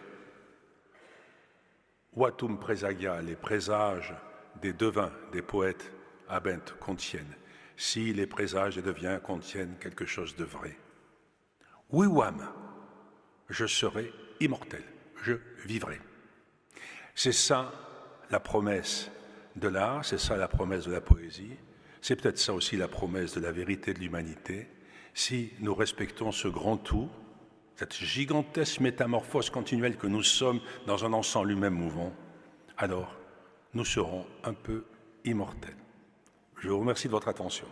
Watum praesagia, les présages des devins, des poètes, habent, contiennent. Si les présages des devins contiennent quelque chose de vrai. Vivam, je serai immortel. Je vivrai. C'est ça la promesse de l'art, c'est ça la promesse de la poésie, c'est peut-être ça aussi la promesse de la vérité de l'humanité. Si nous respectons ce grand tout, cette gigantesque métamorphose continuelle que nous sommes dans un ensemble lui-même mouvant, alors nous serons un peu immortels. Je vous remercie de votre attention.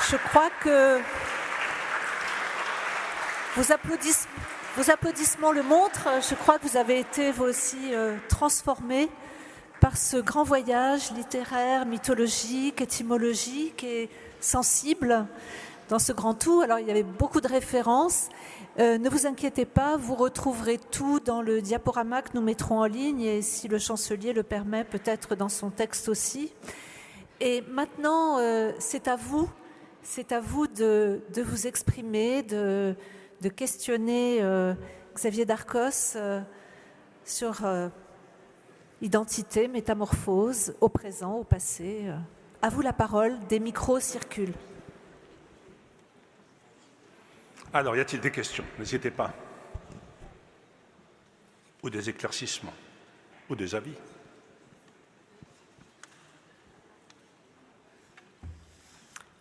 Je crois que vos applaudissements le montrent. Je crois que vous avez été, vous aussi, transformés par ce grand voyage littéraire, mythologique, étymologique et sensible dans ce grand tout. Alors, il y avait beaucoup de références. Ne vous inquiétez pas, vous retrouverez tout dans le diaporama que nous mettrons en ligne et, si le chancelier le permet, peut-être dans son texte aussi. Et maintenant, c'est à vous de vous exprimer, de questionner Xavier Darcos sur identité, métamorphose, au présent, au passé. À vous la parole, des micros circulent. Alors, y a-t-il des questions? N'hésitez pas. Ou des éclaircissements, ou des avis.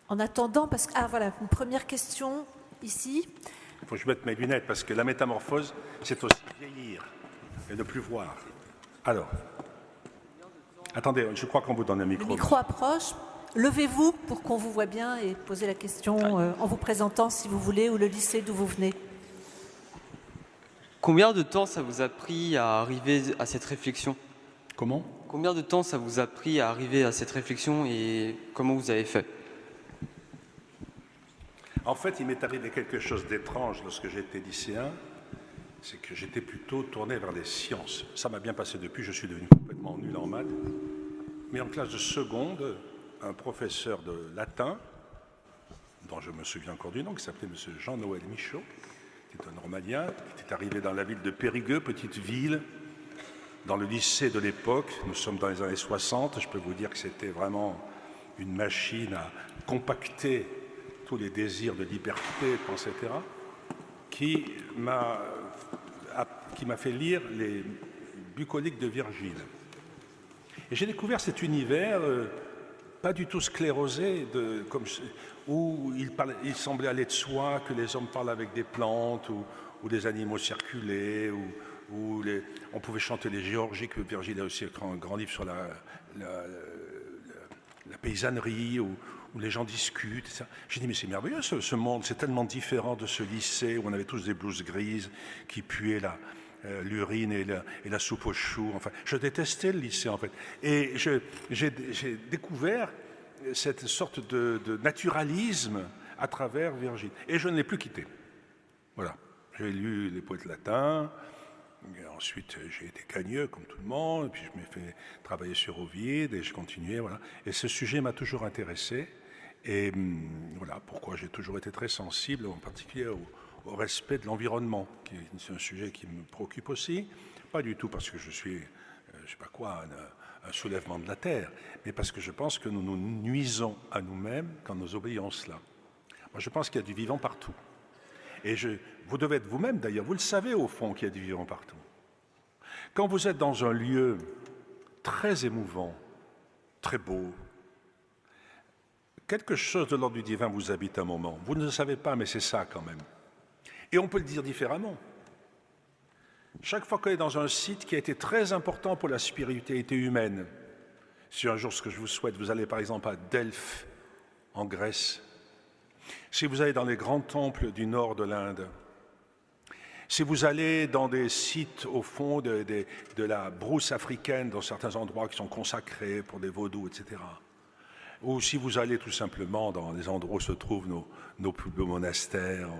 En attendant, parce que... Ah, voilà, une première question, ici. Il faut que je mette mes lunettes, parce que la métamorphose, c'est aussi vieillir et ne plus voir. Alors, attendez, je crois qu'on vous donne un micro. Le micro approche. Levez-vous pour qu'on vous voit bien et posez la question en vous présentant, si vous voulez, ou le lycée d'où vous venez. Combien de temps ça vous a pris à arriver à cette réflexion? Comment? Combien de temps ça vous a pris à arriver à cette réflexion et comment vous avez fait? En fait, il m'est arrivé quelque chose d'étrange lorsque j'étais lycéen, c'est que j'étais plutôt tourné vers les sciences. Ça m'a bien passé depuis, je suis devenu complètement complètement nul en maths. Mais en classe de seconde, un professeur de latin, dont je me souviens encore du nom, qui s'appelait M. Jean-Noël Michaud, qui est un normalien, qui était arrivé dans la ville de Périgueux, petite ville, dans le lycée de l'époque. Nous sommes dans les années 60. Je peux vous dire que c'était vraiment une machine à compacter tous les désirs de liberté, etc., qui m'a fait lire les bucoliques de Virgile. Et j'ai découvert cet univers pas du tout sclérosé, où il semblait aller de soi que les hommes parlent avec des plantes, ou des animaux circulaient, où on pouvait chanter les géorgiques. Virgile a aussi écrit un grand livre sur la paysannerie, où les gens discutent. J'ai dit, mais c'est merveilleux ce monde, c'est tellement différent de ce lycée où on avait tous des blouses grises qui puaient l'urine et la soupe aux choux. Enfin, je détestais le lycée, en fait. Et j'ai découvert cette sorte de naturalisme à travers Virgile. Et je ne l'ai plus quitté. Voilà. J'ai lu les poètes latins. Et ensuite, j'ai été cagneux, comme tout le monde. Et puis, je m'ai fait travailler sur Ovide et je continuais. Voilà. Et ce sujet m'a toujours intéressé. Et voilà pourquoi j'ai toujours été très sensible, en particulier au respect de l'environnement, qui est un sujet qui me préoccupe aussi, pas du tout parce que je suis, je ne sais pas quoi, un soulèvement de la Terre, mais parce que je pense que nous nous nuisons à nous-mêmes quand nous obéissons cela. Moi, je pense qu'il y a du vivant partout. Et vous devez être vous-même, d'ailleurs, vous le savez au fond qu'il y a du vivant partout. Quand vous êtes dans un lieu très émouvant, très beau, quelque chose de l'ordre du divin vous habite un moment. Vous ne le savez pas, mais c'est ça quand même. Et on peut le dire différemment. Chaque fois qu'on est dans un site qui a été très important pour la spiritualité humaine, si un jour, ce que je vous souhaite, vous allez par exemple à Delphes, en Grèce, si vous allez dans les grands temples du nord de l'Inde, si vous allez dans des sites au fond de la brousse africaine, dans certains endroits qui sont consacrés pour des vaudous, etc., ou si vous allez tout simplement dans les endroits où se trouvent nos plus beaux monastères,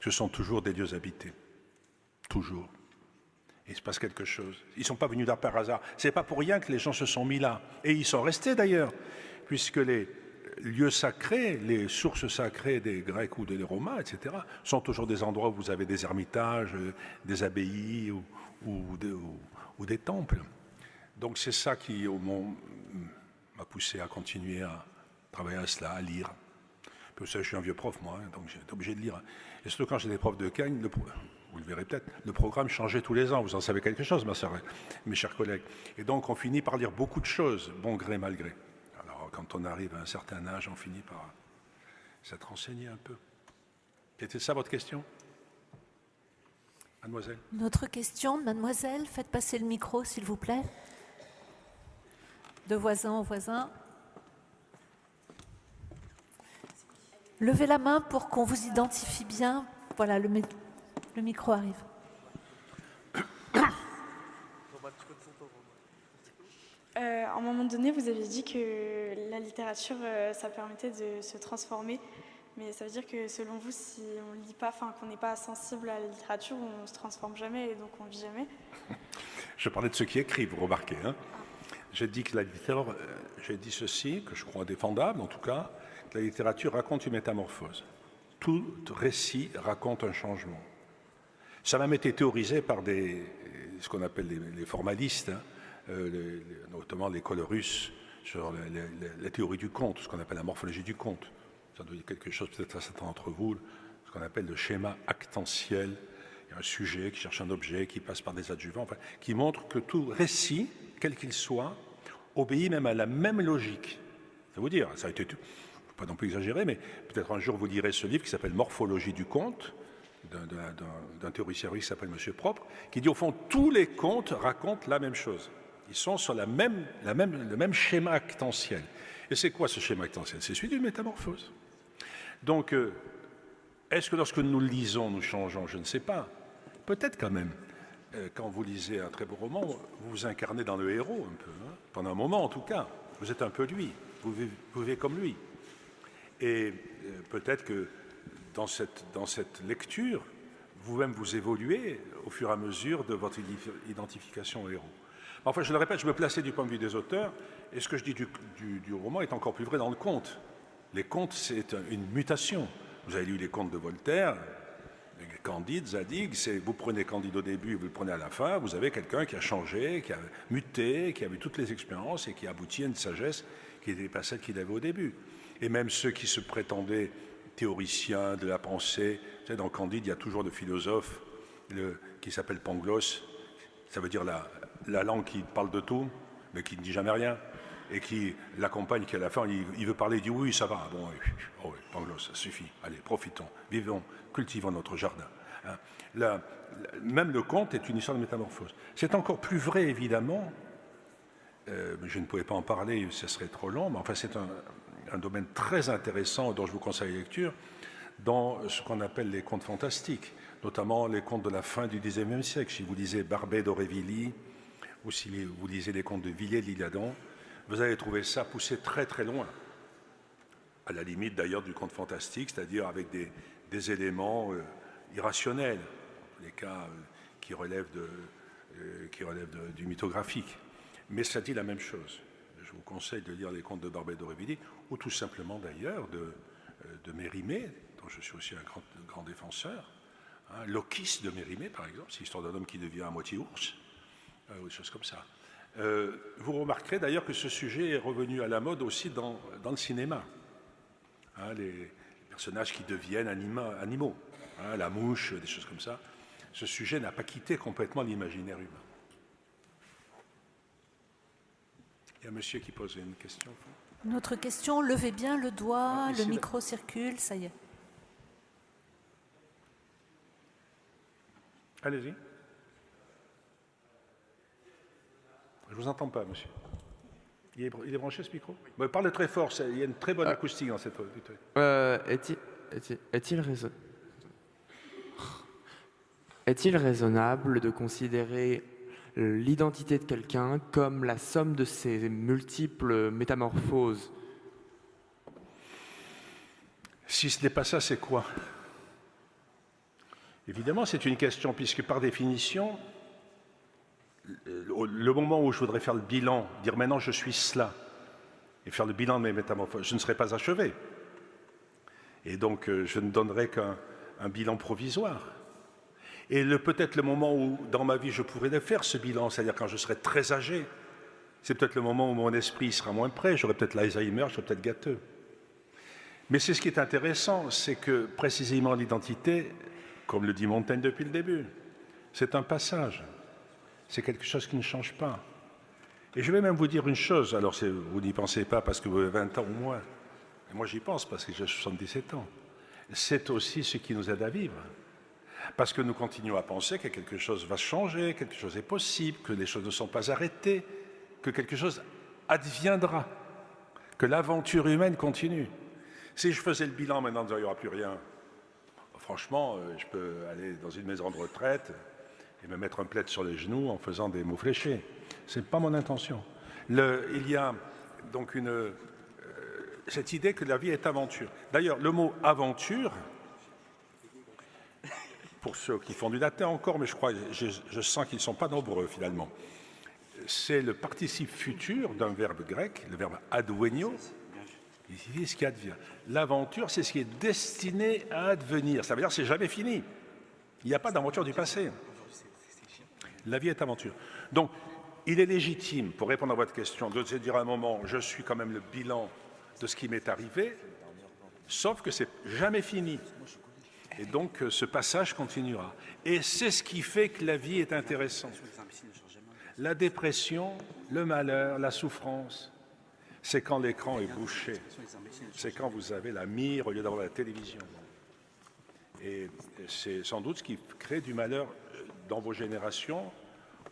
ce sont toujours des lieux habités. Toujours. Et il se passe quelque chose. Ils ne sont pas venus là par hasard. Ce n'est pas pour rien que les gens se sont mis là. Et ils sont restés d'ailleurs, puisque les lieux sacrés, les sources sacrées des Grecs ou des Romains, etc., sont toujours des endroits où vous avez des ermitages, des abbayes ou des temples. Donc c'est ça qui, au monde, m'a poussé à continuer à travailler à cela, à lire. Puis, vous savez, je suis un vieux prof, moi, hein, donc j'étais obligé de lire. Et surtout quand j'étais prof de Cagne, vous le verrez peut-être, le programme changeait tous les ans. Vous en savez quelque chose, mes chers collègues. Et donc, on finit par lire beaucoup de choses, bon gré, mal gré. Alors, quand on arrive à un certain âge, on finit par s'être renseigné un peu. Était ça votre question, mademoiselle? Notre question, mademoiselle, faites passer le micro, s'il vous plaît. De voisin en voisin. Levez la main pour qu'on vous identifie bien. Voilà, le micro arrive. À un moment donné, vous avez dit que la littérature, ça permettait de se transformer. Mais ça veut dire que selon vous, si on ne lit pas, qu'on n'est pas sensible à la littérature, on ne se transforme jamais et donc on ne vit jamais. Je parlais de ceux qui écrivent, vous remarquez. Hein. J'ai dit que la littérature, j'ai dit ceci, que je crois défendable en tout cas, que la littérature raconte une métamorphose. Tout récit raconte un changement. Ça a même été théorisé par ce qu'on appelle les formalistes, hein, notamment l'école russe, sur la théorie du conte, ce qu'on appelle la morphologie du conte. Ça doit dire quelque chose peut-être à certains d'entre vous, ce qu'on appelle le schéma actantiel. Il y a un sujet qui cherche un objet, qui passe par des adjuvants, enfin, qui montre que tout récit, quel qu'il soit, obéit même à la même logique. Ça vous dire, ça a été, il ne faut pas non plus exagérer, mais peut-être un jour vous lirez ce livre qui s'appelle Morphologie du conte, d'un théoricien russe qui s'appelle M. Propre, qui dit au fond tous les contes racontent la même chose. Ils sont sur le même schéma actantiel. Et c'est quoi ce schéma actantiel? C'est celui d'une métamorphose. Donc, est-ce que lorsque nous le lisons, nous changeons? Je ne sais pas. Peut-être quand même. Quand vous lisez un très beau roman, vous vous incarnez dans le héros un peu, hein, pendant un moment en tout cas. Vous êtes un peu lui, vous vivez comme lui. Et peut-être que dans cette lecture, vous-même vous évoluez au fur et à mesure de votre identification au héros. Enfin, je le répète, je me plaçais du point de vue des auteurs, et ce que je dis du roman est encore plus vrai dans le conte. Les contes, c'est une mutation. Vous avez lu les contes de Voltaire, Candide, Zadig, vous prenez Candide au début et vous le prenez à la fin, vous avez quelqu'un qui a changé, qui a muté, qui a eu toutes les expériences et qui a abouti à une sagesse qui n'était pas celle qu'il avait au début. Et même ceux qui se prétendaient théoriciens de la pensée, vous savez, dans Candide, il y a toujours le philosophe qui s'appelle Pangloss, ça veut dire la langue qui parle de tout, mais qui ne dit jamais rien, et qui l'accompagne, qui à la fin, il veut parler, il dit oui, ça va, bon, oui, Pangloss, ça suffit, allez, profitons, vivons, cultivons notre jardin. Hein. Même le conte est une histoire de métamorphose. C'est encore plus vrai, évidemment, je ne pouvais pas en parler, ce serait trop long, mais enfin, c'est un domaine très intéressant dont je vous conseille la lecture, dans ce qu'on appelle les contes fantastiques, notamment les contes de la fin du XIXe siècle. Si vous lisez Barbey d'Aurevilly, ou si vous lisez les contes de Villiers de l'Isle-Adam, vous allez trouver ça poussé très très loin, à la limite d'ailleurs du conte fantastique, c'est-à-dire avec des éléments irrationnels, les cas qui relèvent du mythographique. Mais ça dit la même chose. Je vous conseille de lire les contes de Barbey d'Aurevilly, ou tout simplement d'ailleurs de Mérimée, dont je suis aussi un grand défenseur. Hein, Lokis de Mérimée, par exemple, c'est l'histoire d'un homme qui devient à moitié ours, ou des choses comme ça. Vous remarquerez d'ailleurs que ce sujet est revenu à la mode aussi dans le cinéma. Hein, les personnages qui deviennent animaux, hein, la mouche, des choses comme ça. Ce sujet n'a pas quitté complètement l'imaginaire humain. Il y a un monsieur qui pose une question. Une autre question, levez bien le doigt, ici, le micro circule, ça y est. Allez-y. Je ne vous entends pas, monsieur. Il est branché, ce micro? Oui. Parlez très fort, il y a une très bonne acoustique dans cette auditoire. Est-il raisonnable de considérer l'identité de quelqu'un comme la somme de ses multiples métamorphoses? Si ce n'est pas ça, c'est quoi? Évidemment, c'est une question, puisque par définition, le moment où je voudrais faire le bilan, dire maintenant je suis cela, et faire le bilan de mes métamorphoses, je ne serai pas achevé. Et donc, je ne donnerai qu'un bilan provisoire. Et peut-être le moment où, dans ma vie, je pourrais le faire, ce bilan, c'est-à-dire quand je serai très âgé, c'est peut-être le moment où mon esprit sera moins prêt, j'aurai peut-être l'Alzheimer, je serai peut-être gâteux. Mais c'est ce qui est intéressant, c'est que précisément l'identité, comme le dit Montaigne depuis le début, c'est un passage. C'est quelque chose qui ne change pas. Et je vais même vous dire une chose, alors vous n'y pensez pas parce que vous avez 20 ans ou moins, et moi j'y pense parce que j'ai 77 ans. C'est aussi ce qui nous aide à vivre. Parce que nous continuons à penser que quelque chose va changer, quelque chose est possible, que les choses ne sont pas arrêtées, que quelque chose adviendra, que l'aventure humaine continue. Si je faisais le bilan maintenant en disant il n'y aura plus rien, franchement, je peux aller dans une maison de retraite et me mettre un plaid sur les genoux en faisant des mots fléchés. Ce n'est pas mon intention. Il y a donc cette idée que la vie est aventure. D'ailleurs, le mot aventure, pour ceux qui font du latin encore, mais je sens qu'ils ne sont pas nombreux finalement, c'est le participe futur d'un verbe grec, le verbe advenio, qui signifie ce qui advient. L'aventure, c'est ce qui est destiné à advenir. Ça veut dire que c'est jamais fini. Il n'y a pas d'aventure du passé. La vie est aventure. Donc, il est légitime, pour répondre à votre question, de se dire à un moment, je suis quand même le bilan de ce qui m'est arrivé, sauf que c'est jamais fini. Et donc, ce passage continuera. Et c'est ce qui fait que la vie est intéressante. La dépression, le malheur, la souffrance, c'est quand l'écran est bouché. C'est quand vous avez la mire au lieu d'avoir la télévision. Et c'est sans doute ce qui crée du malheur dans vos générations.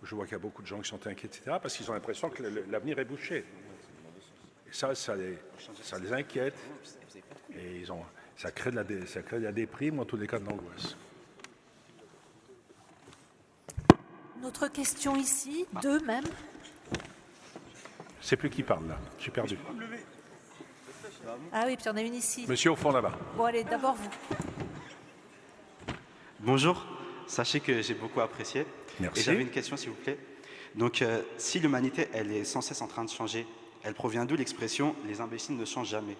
Je vois qu'il y a beaucoup de gens qui sont inquiets, etc., parce qu'ils ont l'impression que l'avenir est bouché. Et ça les inquiète. Et ça crée de la déprime, en tous les cas de l'angoisse. Une autre question ici, deux même. Je ne sais plus qui parle là, je suis perdu. Ah oui, puis il y en a une ici. Monsieur au fond là-bas. Bon, allez, d'abord vous. Bonjour, sachez que j'ai beaucoup apprécié. Merci. Et j'avais une question, s'il vous plaît. Donc, si l'humanité, elle est sans cesse en train de changer, elle provient d'où l'expression « les imbéciles ne changent jamais ».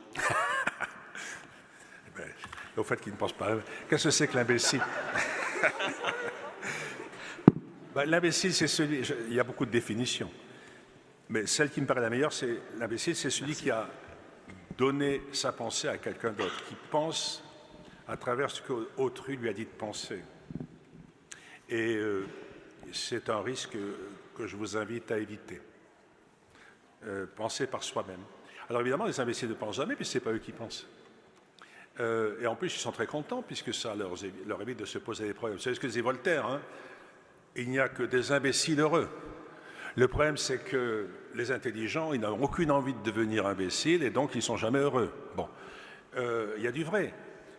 Au fait qu'ils ne pensent pas. Qu'est-ce que c'est que l'imbécile? L'imbécile, c'est celui... Il y a beaucoup de définitions. Mais celle qui me paraît la meilleure, c'est l'imbécile, c'est celui qui a donné sa pensée à quelqu'un d'autre, qui pense à travers ce qu'autrui lui a dit de penser. Et c'est un risque que je vous invite à éviter. Penser par soi-même. Alors évidemment, les imbéciles ne pensent jamais, puisque ce n'est pas eux qui pensent. Et en plus, ils sont très contents, puisque ça leur évite de se poser des problèmes. Vous savez ce que disait Voltaire, hein? Il n'y a que des imbéciles heureux. Le problème, c'est que les intelligents, ils n'ont aucune envie de devenir imbéciles, et donc ils ne sont jamais heureux. Bon, il y a du vrai.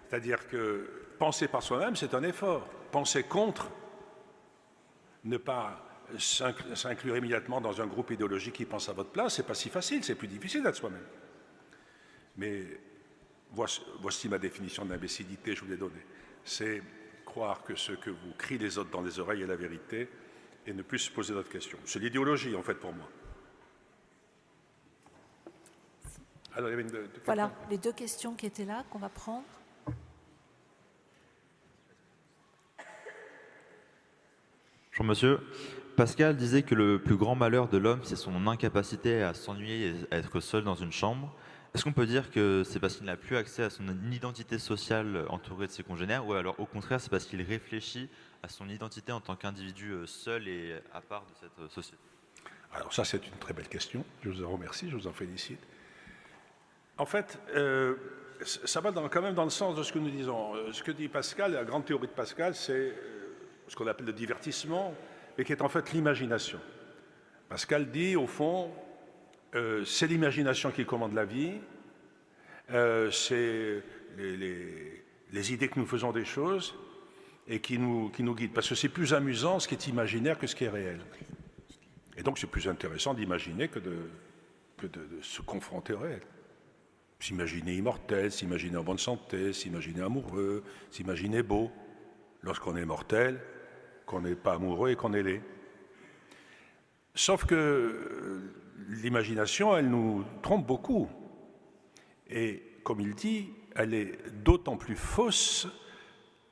C'est-à-dire que penser par soi-même, c'est un effort. Penser contre, ne pas s'inclure immédiatement dans un groupe idéologique qui pense à votre place, c'est pas si facile, c'est plus difficile d'être soi-même. Mais voici ma définition d'imbécilité, je vous l'ai donnée. C'est croire que ce que vous crient les autres dans les oreilles est la vérité et ne plus se poser d'autres questions. C'est l'idéologie, en fait, pour moi. Alors, il y avait voilà, les deux questions qui étaient là, qu'on va prendre. Bonjour monsieur. Pascal disait que le plus grand malheur de l'homme, c'est son incapacité à s'ennuyer et à être seul dans une chambre. Est-ce qu'on peut dire que c'est parce qu'il n'a plus accès à son identité sociale entourée de ses congénères, ou alors au contraire c'est parce qu'il réfléchit à son identité en tant qu'individu seul et à part de cette société? Alors ça, c'est une très belle question. Je vous en remercie, je vous en félicite. En fait, ça va quand même dans le sens de ce que nous disons. Ce que dit Pascal, la grande théorie de Pascal, c'est ce qu'on appelle le divertissement, mais qui est en fait l'imagination. Pascal dit, au fond, c'est l'imagination qui commande la vie, c'est les idées que nous faisons des choses et qui nous guident. Parce que c'est plus amusant ce qui est imaginaire que ce qui est réel. Et donc c'est plus intéressant d'imaginer que de se confronter au réel. S'imaginer immortel, s'imaginer en bonne santé, s'imaginer amoureux, s'imaginer beau, lorsqu'on est mortel, qu'on n'est pas amoureux et qu'on est laid. Sauf que l'imagination, elle nous trompe beaucoup. Et comme il dit, elle est d'autant plus fausse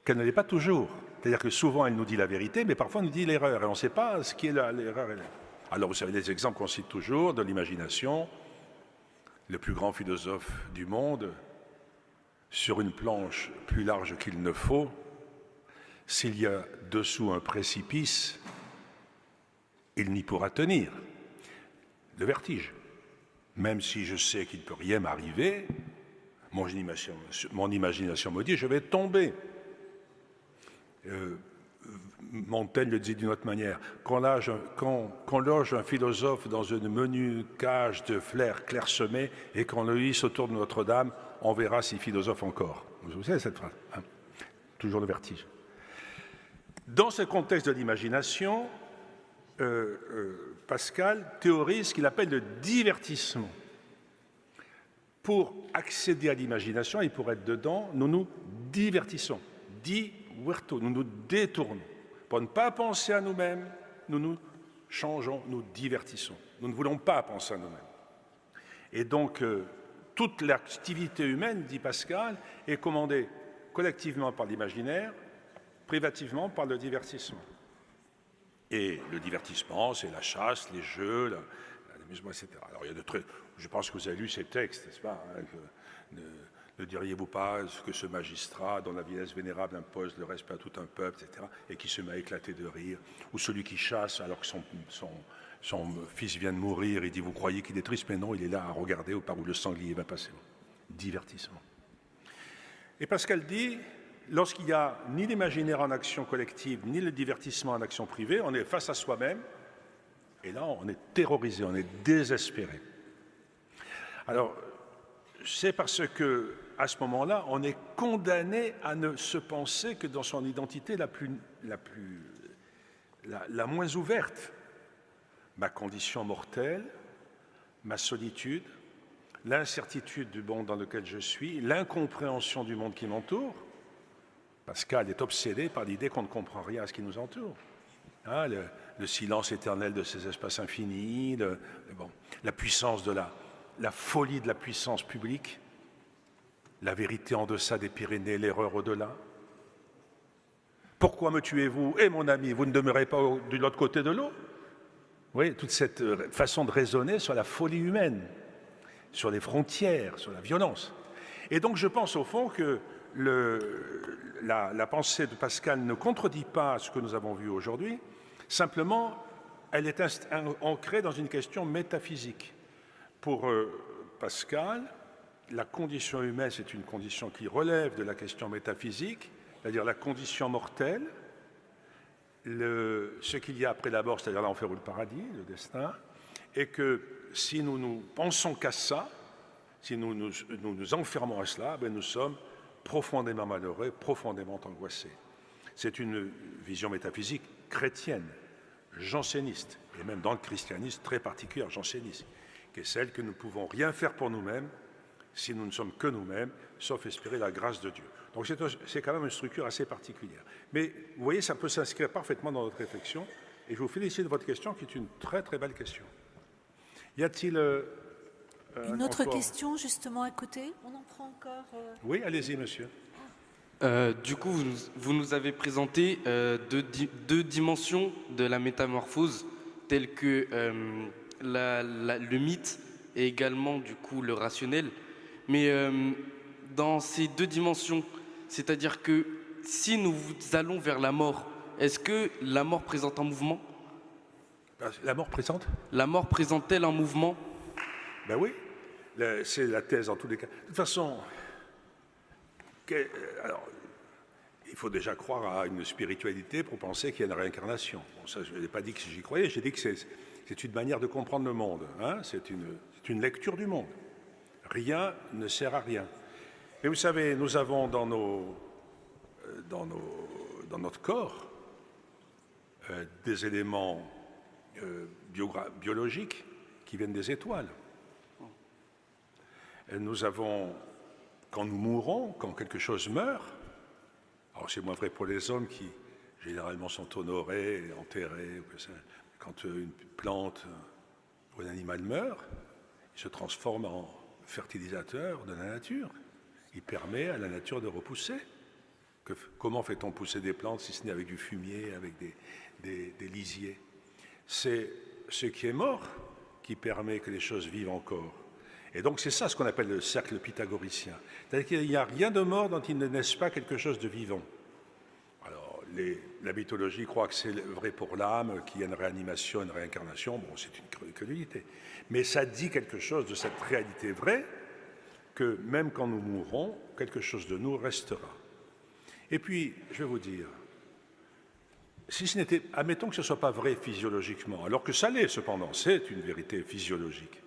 qu'elle ne l'est pas toujours. C'est-à-dire que souvent, elle nous dit la vérité, mais parfois, elle nous dit l'erreur. Et on ne sait pas ce qui est l'erreur. Alors, vous savez, les exemples qu'on cite toujours de l'imagination. Le plus grand philosophe du monde, sur une planche plus large qu'il ne faut, s'il y a dessous un précipice, il n'y pourra tenir. Le vertige. Même si je sais qu'il ne peut rien m'arriver, mon imagination me dit je vais tomber. Montaigne le dit d'une autre manière. Qu'on loge un philosophe dans une menue cage de fleurs clairsemées et qu'on le hisse autour de Notre-Dame, on verra s'il philosophe encore. Vous savez cette phrase, hein? Toujours le vertige. Dans ce contexte de l'imagination, Pascal théorise ce qu'il appelle le divertissement. Pour accéder à l'imagination et pour être dedans, nous nous divertissons. Diverto, nous nous détournons. Pour ne pas penser à nous-mêmes, nous nous changeons, nous divertissons. Nous ne voulons pas penser à nous-mêmes. Et donc, toute l'activité humaine, dit Pascal, est commandée collectivement par l'imaginaire, privativement par le divertissement. Et le divertissement, c'est la chasse, les jeux, l'amusement, etc. Alors, il y a de très... Je pense que vous avez lu ces textes, n'est-ce pas, hein, ne diriez-vous pas que ce magistrat, dont la vieillesse vénérable impose le respect à tout un peuple, etc., et qui se met à éclater de rire, ou celui qui chasse alors que son fils vient de mourir, il dit, vous croyez qu'il est triste, mais non, il est là à regarder par où le sanglier va passer. Divertissement. Et Pascal dit, lorsqu'il n'y a ni l'imaginaire en action collective, ni le divertissement en action privée, on est face à soi-même, et là, on est terrorisé, on est désespéré. Alors, c'est parce que, à ce moment-là, on est condamné à ne se penser que dans son identité la moins ouverte. Ma condition mortelle, ma solitude, l'incertitude du monde dans lequel je suis, l'incompréhension du monde qui m'entoure. Pascal est obsédé par l'idée qu'on ne comprend rien à ce qui nous entoure. hein, le silence éternel de ces espaces infinis, la puissance de la folie de la puissance publique, la vérité en deçà des Pyrénées, l'erreur au-delà. Pourquoi me tuez-vous? Eh mon ami, vous ne demeurez pas de l'autre côté de l'eau? Vous voyez, toute cette façon de raisonner sur la folie humaine, sur les frontières, sur la violence. Et donc je pense au fond que la pensée de Pascal ne contredit pas ce que nous avons vu aujourd'hui, simplement elle est ancrée dans une question métaphysique. Pour Pascal, la condition humaine, c'est une condition qui relève de la question métaphysique, c'est-à-dire la condition mortelle, ce qu'il y a après la mort, c'est-à-dire l'enfer ou le paradis, le destin, et que si nous nous pensons qu'à ça, si nous nous enfermons à cela, ben nous sommes profondément malheureux, profondément angoissés. C'est une vision métaphysique chrétienne, janséniste, et même dans le christianisme très particulier, janséniste, qui est celle que nous ne pouvons rien faire pour nous-mêmes si nous ne sommes que nous-mêmes, sauf espérer la grâce de Dieu. Donc c'est quand même une structure assez particulière. Mais vous voyez, ça peut s'inscrire parfaitement dans notre réflexion, et je vous félicite de votre question, qui est une très très belle question. Y a-t-il une autre question justement à côté? On en prend encore Oui, allez-y, monsieur. Du coup, vous nous avez présenté deux dimensions de la métamorphose, telles que le mythe et également du coup le rationnel. Mais dans ces deux dimensions, c'est-à-dire que si nous allons vers la mort, est-ce que la mort présente un mouvement? La mort présente? La mort présente-t-elle un mouvement? Ben oui, c'est la thèse en tous les cas. De toute façon, alors, il faut déjà croire à une spiritualité pour penser qu'il y a une réincarnation. Bon, ça, je n'ai pas dit que j'y croyais, j'ai dit que c'est une manière de comprendre le monde, hein, c'est une lecture du monde. Rien ne sert à rien. Mais vous savez, nous avons dans notre corps des éléments biologiques qui viennent des étoiles. Et nous avons, quand nous mourons, quand quelque chose meurt, alors c'est moins vrai pour les hommes qui généralement sont honorés, enterrés, ou que ça, quand une plante ou un animal meurt, il se transforme en fertilisateur de la nature. Il permet à la nature de repousser. Comment fait-on pousser des plantes si ce n'est avec du fumier, avec des lisiers? C'est ce qui est mort qui permet que les choses vivent encore. Et donc c'est ça ce qu'on appelle le cercle pythagoricien. C'est-à-dire qu'il n'y a rien de mort dont il ne naisse pas quelque chose de vivant. Alors la mythologie croit que c'est vrai pour l'âme, qu'il y a une réanimation, une réincarnation. Bon, c'est une crédulité. Mais ça dit quelque chose de cette réalité vraie, que même quand nous mourrons, quelque chose de nous restera. Et puis, je vais vous dire, si ce n'était, admettons que ce ne soit pas vrai physiologiquement, alors que ça l'est cependant, c'est une vérité physiologique.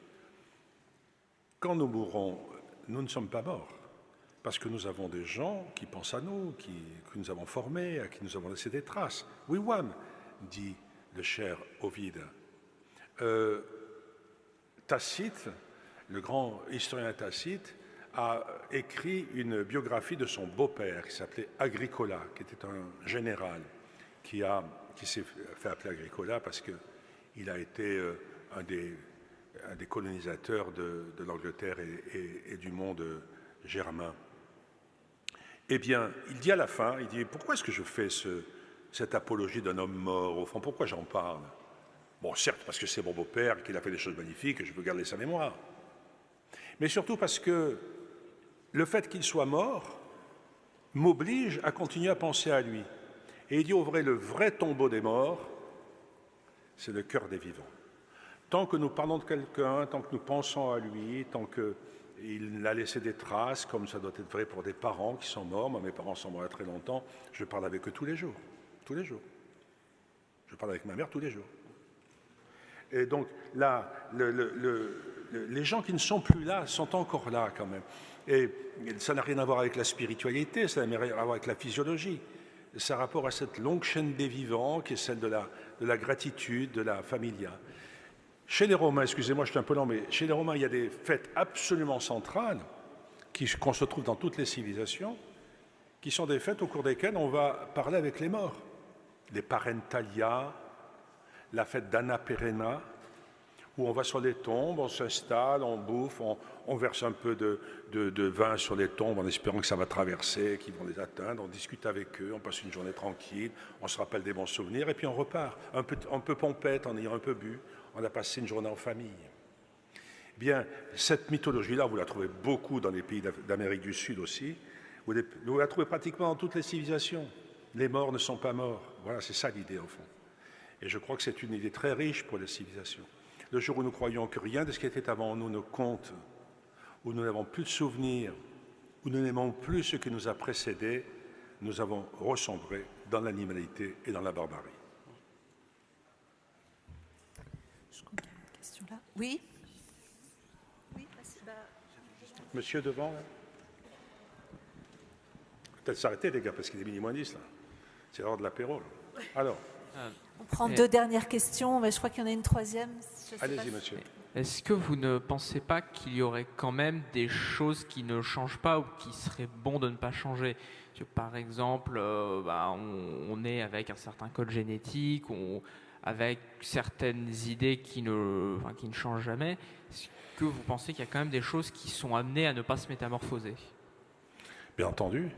Quand nous mourrons, nous ne sommes pas morts, parce que nous avons des gens qui pensent à nous, que nous avons formés, à qui nous avons laissé des traces. Oui, Wam, dit le cher Ovide. Tacite, le grand historien Tacite, a écrit une biographie de son beau-père qui s'appelait Agricola, qui était un général qui s'est fait appeler Agricola parce qu'il a été un des colonisateurs de l'Angleterre et du monde germain. Eh bien, il dit à la fin, il dit, pourquoi est-ce que je fais cette apologie d'un homme mort, au fond, pourquoi j'en parle? Bon, certes, parce que c'est mon beau-père, qu'il a fait des choses magnifiques, et je veux garder sa mémoire. Mais surtout parce que le fait qu'il soit mort m'oblige à continuer à penser à lui. Et il dit, au vrai, le vrai tombeau des morts, c'est le cœur des vivants. Tant que nous parlons de quelqu'un, tant que nous pensons à lui, tant qu'il a laissé des traces, comme ça doit être vrai pour des parents qui sont morts, moi mes parents sont morts il y a très longtemps, je parle avec eux tous les jours. Je parle avec ma mère tous les jours. Et donc là, les gens qui ne sont plus là sont encore là quand même. Et ça n'a rien à voir avec la spiritualité, ça n'a rien à voir avec la physiologie. C'est un rapport à cette longue chaîne des vivants qui est celle de la gratitude, de la familia. Chez les Romains, excusez-moi, je suis un peu lent, mais chez les Romains, il y a des fêtes absolument centrales qu'on se trouve dans toutes les civilisations, qui sont des fêtes au cours desquelles on va parler avec les morts. Les parentalia, la fête d'Anna Perena, où on va sur les tombes, on s'installe, on bouffe, on verse un peu de vin sur les tombes en espérant que ça va traverser, qu'ils vont les atteindre, on discute avec eux, on passe une journée tranquille, on se rappelle des bons souvenirs, et puis on repart, un peu pompette, en ayant un peu bu, on a passé une journée en famille. Bien, cette mythologie-là, vous la trouvez beaucoup dans les pays d'Amérique du Sud aussi, vous la trouvez pratiquement dans toutes les civilisations. Les morts ne sont pas morts, voilà, c'est ça l'idée au fond. Et je crois que c'est une idée très riche pour les civilisations. Le jour où nous croyons que rien de ce qui était avant nous ne compte, où nous n'avons plus de souvenirs, où nous n'aimons plus ce qui nous a précédés, nous avons ressombré dans l'animalité et dans la barbarie. Je crois qu'il y a une question là. Oui. Oui, Monsieur devant, là. Peut-être s'arrêter, les gars, parce qu'il est minuit moins 10, là. C'est l'heure de l'apéro, là. Alors. On prend deux dernières questions, mais je crois qu'il y en a une troisième. Allez-y, monsieur. Est-ce que vous ne pensez pas qu'il y aurait quand même des choses qui ne changent pas ou qui seraient bon de ne pas changer? Par exemple, on est avec un certain code génétique, avec certaines idées qui ne changent jamais. Est-ce que vous pensez qu'il y a quand même des choses qui sont amenées à ne pas se métamorphoser? Bien entendu.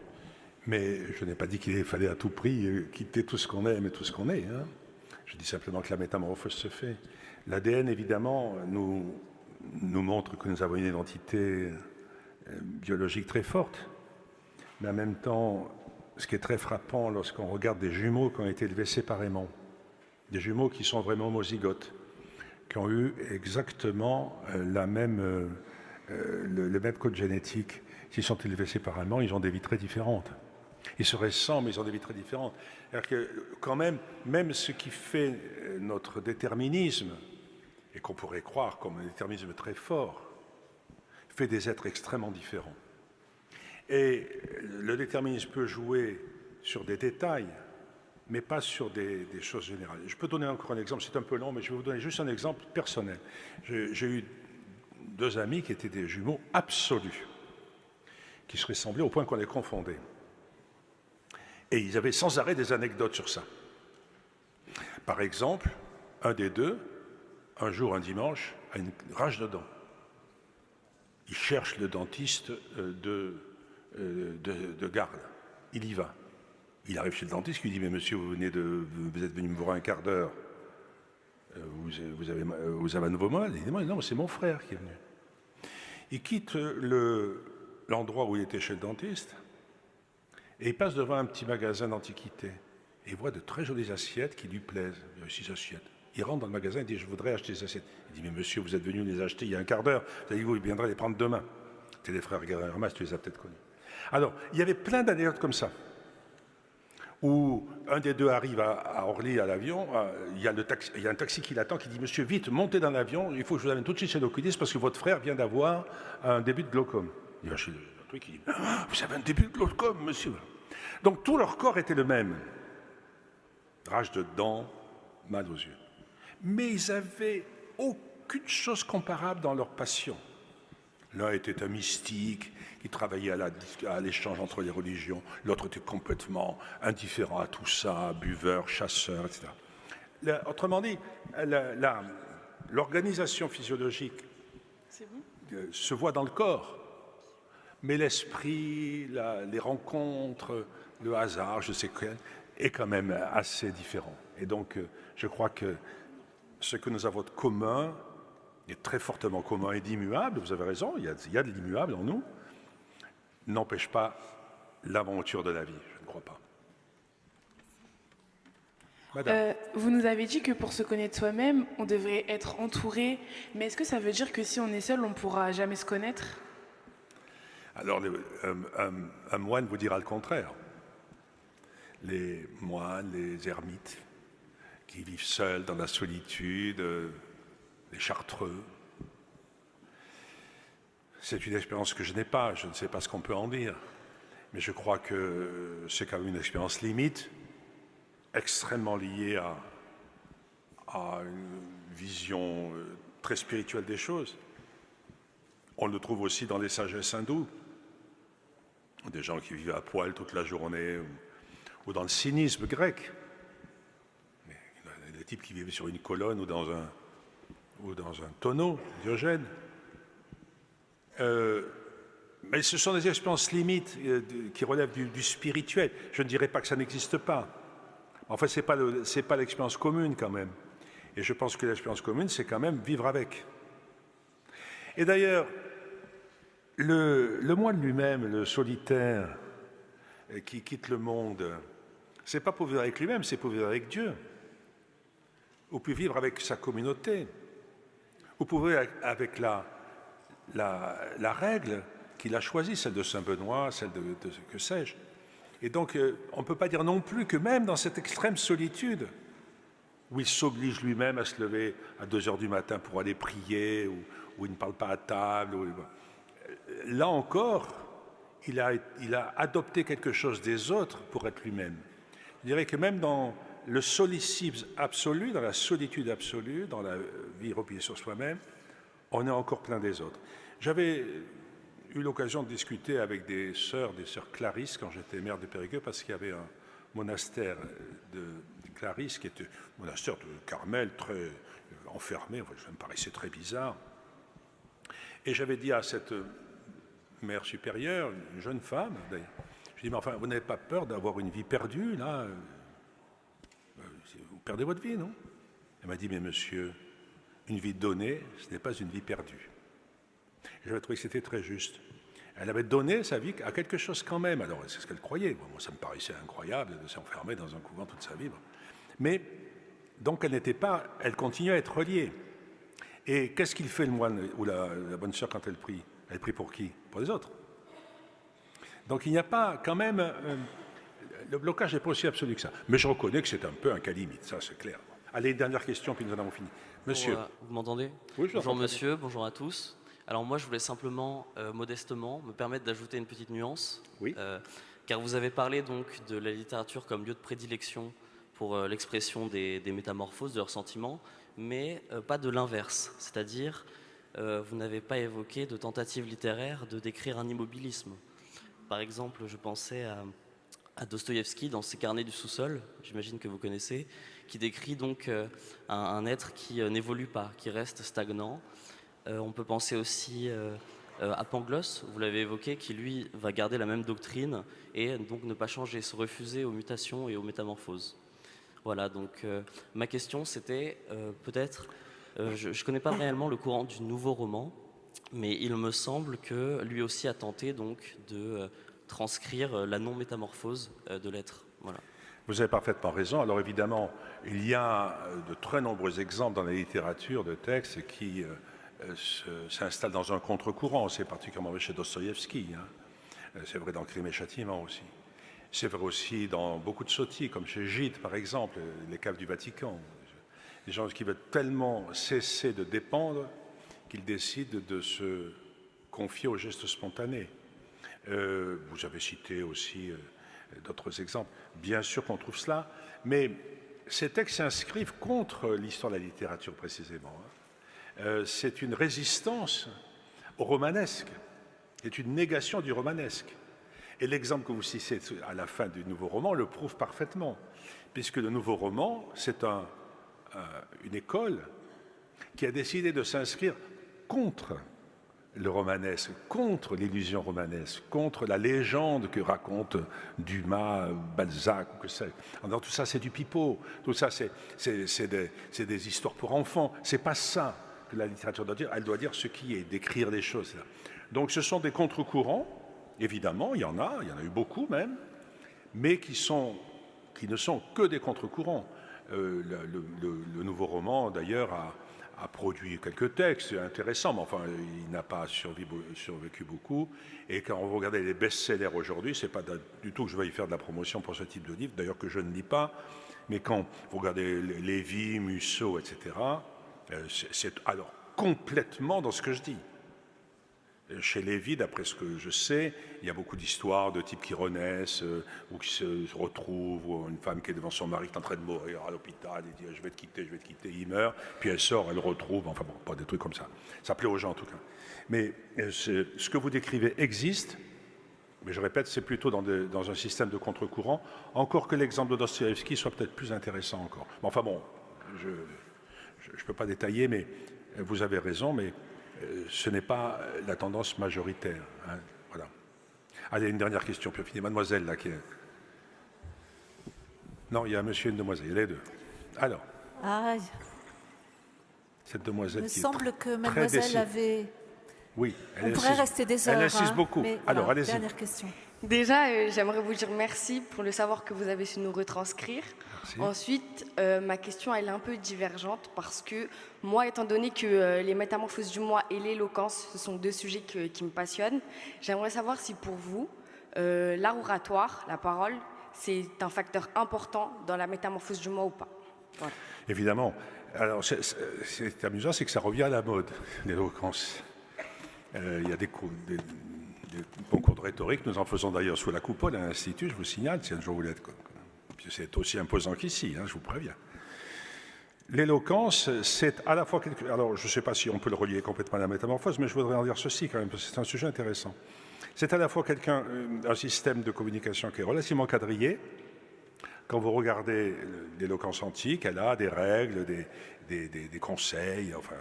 Mais je n'ai pas dit qu'il fallait à tout prix quitter tout ce qu'on aime et tout ce qu'on est. Hein. Je dis simplement que la métamorphose se fait. L'ADN, évidemment, nous montre que nous avons une identité biologique très forte. Mais en même temps, ce qui est très frappant lorsqu'on regarde des jumeaux qui ont été élevés séparément, des jumeaux qui sont vraiment homozygotes, qui ont eu exactement le même code génétique, s'ils sont élevés séparément, ils ont des vies très différentes. Ils se ressemblent, mais ils ont des vies très différentes. C'est-à-dire que quand même ce qui fait notre déterminisme, et qu'on pourrait croire comme un déterminisme très fort, fait des êtres extrêmement différents. Et le déterminisme peut jouer sur des détails, mais pas sur des choses générales. Je peux donner encore un exemple, c'est un peu long, mais je vais vous donner juste un exemple personnel. J'ai eu deux amis qui étaient des jumeaux absolus, qui se ressemblaient au point qu'on les confondait. Et ils avaient sans arrêt des anecdotes sur ça. Par exemple, un des deux, un jour, un dimanche, a une rage de dents. Il cherche le dentiste de garde. Il y va. Il arrive chez le dentiste, qui lui dit « Mais monsieur, vous êtes venu me voir un quart d'heure. Vous avez un nouveau mal ?» Il dit « Non, c'est mon frère qui est venu. » Il quitte l'endroit où il était chez le dentiste et il passe devant un petit magasin d'antiquités. Et il voit de très jolies assiettes qui lui plaisent. Il y a 6 assiettes. Il rentre dans le magasin et dit « Je voudrais acheter ces assiettes. » Il dit « Mais monsieur, vous êtes venu les acheter il y a un quart d'heure. Vous avez dit, il viendra les prendre demain. » C'est les frères Hermas, tu les as peut-être connus. Alors, il y avait plein d'anecdotes comme ça, où un des deux arrive à Orly à l'avion, il y a un taxi qui l'attend, qui dit « Monsieur, vite, montez dans l'avion, il faut que je vous amène tout de suite chez l'oculiste parce que votre frère vient d'avoir un début de glaucome. » Il va chez le truc, il dit « Vous avez un début de glaucome, monsieur ?» Donc tout leur corps était le même. Rage de dents, mal aux yeux. Mais ils n'avaient aucune chose comparable dans leur passion. L'un était un mystique qui travaillait à l'échange entre les religions. L'autre était complètement indifférent à tout ça, buveur, chasseur, etc. Autrement dit, l'organisation physiologique se voit dans le corps, mais l'esprit, les rencontres, le hasard, je sais quoi, est quand même assez différent. Et donc, je crois que ce que nous avons de commun est très fortement commun et d'immuable, vous avez raison, il y a de l'immuable en nous, n'empêche pas l'aventure de la vie, je ne crois pas. Madame. Vous nous avez dit que pour se connaître soi-même, on devrait être entouré, mais est-ce que ça veut dire que si on est seul, on ne pourra jamais se connaître? Alors, un moine vous dira le contraire. Les moines, les ermites, qui vivent seuls dans la solitude, les chartreux. C'est une expérience que je n'ai pas, je ne sais pas ce qu'on peut en dire, mais je crois que c'est quand même une expérience limite, extrêmement liée à une vision très spirituelle des choses. On le trouve aussi dans les sagesses hindoues, des gens qui vivent à poil toute la journée, ou dans le cynisme grec. type qui vivait sur une colonne ou dans un tonneau, Diogène. Mais ce sont des expériences limites qui relèvent du spirituel. Je ne dirais pas que ça n'existe pas. Enfin, ce n'est pas l'expérience commune quand même. Et je pense que l'expérience commune, c'est quand même vivre avec. Et d'ailleurs, le moine lui-même, le solitaire qui quitte le monde, c'est pas pour vivre avec lui-même, c'est pour vivre avec Dieu. Ou pour vivre avec sa communauté. Ou pour vivre avec la règle qu'il a choisie, celle de Saint-Benoît, celle de que sais-je. Et donc, on ne peut pas dire non plus que même dans cette extrême solitude, où il s'oblige lui-même à se lever à 2 heures du matin pour aller prier, où il ne parle pas à table, là encore, il a adopté quelque chose des autres pour être lui-même. Je dirais que même dans le solipsisme absolu, dans la solitude absolue, dans la vie repliée sur soi-même, on est encore plein des autres. J'avais eu l'occasion de discuter avec des sœurs Clarisses quand j'étais maire de Périgueux, parce qu'il y avait un monastère de Clarisse qui était un monastère de Carmel très enfermé, ça me paraissait très bizarre. Et j'avais dit à cette mère supérieure, une jeune femme d'ailleurs, je dis mais enfin vous n'avez pas peur d'avoir une vie perdue là, vous perdez votre vie, non? Elle m'a dit mais monsieur, une vie donnée, ce n'est pas une vie perdue. J'avais trouvé que c'était très juste. Elle avait donné sa vie à quelque chose quand même. Alors, c'est ce qu'elle croyait. Bon, moi, ça me paraissait incroyable de s'enfermer dans un couvent toute sa vie. Mais, donc, elle continuait à être reliée. Et qu'est-ce qu'il fait, le moine ou la bonne sœur, quand elle prie? Elle prie pour qui? Pour les autres. Donc, il n'y a pas, quand même, le blocage n'est pas aussi absolu que ça. Mais je reconnais que c'est un peu un cas limite, ça, c'est clair. Allez, dernière question, puis nous en avons fini. Monsieur. Vous m'entendez? Oui, bonjour, monsieur, bonjour à tous. Alors moi, je voulais simplement, modestement, me permettre d'ajouter une petite nuance. Oui. Car vous avez parlé donc de la littérature comme lieu de prédilection pour l'expression des métamorphoses, de leurs sentiments, mais pas de l'inverse. C'est-à-dire, vous n'avez pas évoqué de tentative littéraire de décrire un immobilisme. Par exemple, je pensais à Dostoïevski dans ses Carnets du sous-sol, j'imagine que vous connaissez, qui décrit donc un être qui n'évolue pas, qui reste stagnant. On peut penser aussi à Pangloss, vous l'avez évoqué, qui lui va garder la même doctrine et donc ne pas changer, se refuser aux mutations et aux métamorphoses. Voilà, donc ma question c'était peut-être, je ne connais pas réellement le courant du nouveau roman, mais il me semble que lui aussi a tenté donc de transcrire la non-métamorphose de l'être. Voilà. Vous avez parfaitement raison. Alors évidemment, il y a de très nombreux exemples dans la littérature de textes qui s'installe dans un contre-courant. C'est particulièrement vrai chez Dostoïevski. C'est vrai dans Crime et Châtiment aussi. C'est vrai aussi dans beaucoup de sottis, comme chez Gide, par exemple, les caves du Vatican. Des gens qui veulent tellement cesser de dépendre qu'ils décident de se confier au geste spontané. Vous avez cité aussi d'autres exemples. Bien sûr qu'on trouve cela, mais ces textes s'inscrivent contre l'histoire de la littérature précisément. C'est une résistance au romanesque, c'est une négation du romanesque. Et l'exemple que vous citez à la fin du nouveau roman le prouve parfaitement, puisque le nouveau roman, c'est une école qui a décidé de s'inscrire contre le romanesque, contre l'illusion romanesque, contre la légende que raconte Dumas, Balzac, ou que c'est. Alors tout ça, c'est du pipeau, tout ça, c'est des histoires pour enfants. C'est pas ça que la littérature doit dire, elle doit dire ce qui est, décrire les choses. Donc ce sont des contre-courants, évidemment, il y en a eu beaucoup même, mais qui ne sont que des contre-courants. Le nouveau roman, d'ailleurs, a produit quelques textes intéressants, mais enfin, il n'a pas survécu beaucoup. Et quand vous regardez les best-sellers aujourd'hui, c'est pas du tout que je vais y faire de la promotion pour ce type de livre, d'ailleurs que je ne lis pas, mais quand vous regardez Lévy, Musso, etc., c'est alors complètement dans ce que je dis. Chez Lévy, d'après ce que je sais, il y a beaucoup d'histoires de types qui renaissent, ou qui se retrouvent, ou une femme qui est devant son mari qui est en train de mourir à l'hôpital, et dit je vais te quitter, il meurt, puis elle sort, elle le retrouve, enfin bon, pas des trucs comme ça. Ça plaît aux gens en tout cas. Mais ce que vous décrivez existe, mais je répète, c'est plutôt dans un système de contre-courant, encore que l'exemple de Dostoïevski soit peut-être plus intéressant encore. Mais enfin bon, je ne peux pas détailler, mais vous avez raison, mais ce n'est pas la tendance majoritaire. Hein, voilà. Allez, une dernière question, puis fini. Mademoiselle, là, qui est... Non, il y a un monsieur et une demoiselle, les deux. Alors, Aïe. cette demoiselle Il me qui semble est que très mademoiselle décide. avait... Oui, On pourrait rester des heures. Elle insiste hein, beaucoup. mais Alors, voilà, allez-y. dernière question. Déjà, j'aimerais vous dire merci pour le savoir que vous avez su nous retranscrire. Merci. Ensuite, ma question elle est un peu divergente parce que moi, étant donné que les métamorphoses du moi et l'éloquence, ce sont deux sujets qui me passionnent, j'aimerais savoir si pour vous, l'art oratoire, la parole, c'est un facteur important dans la métamorphose du moi ou pas. Voilà. Évidemment. Alors, c'est amusant, c'est que ça revient à la mode, l'éloquence. Il y a des concours de rhétorique, nous en faisons d'ailleurs sous la coupole à l'Institut, je vous signale, si un jour vous l'êtes. C'est aussi imposant qu'ici, hein, je vous préviens. L'éloquence, c'est à la fois quelque... Alors, je ne sais pas si on peut le relier complètement à la métamorphose, mais je voudrais en dire ceci quand même, parce que c'est un sujet intéressant. C'est à la fois un système de communication qui est relativement quadrillé. Quand vous regardez l'éloquence antique, elle a des règles, des conseils, enfin...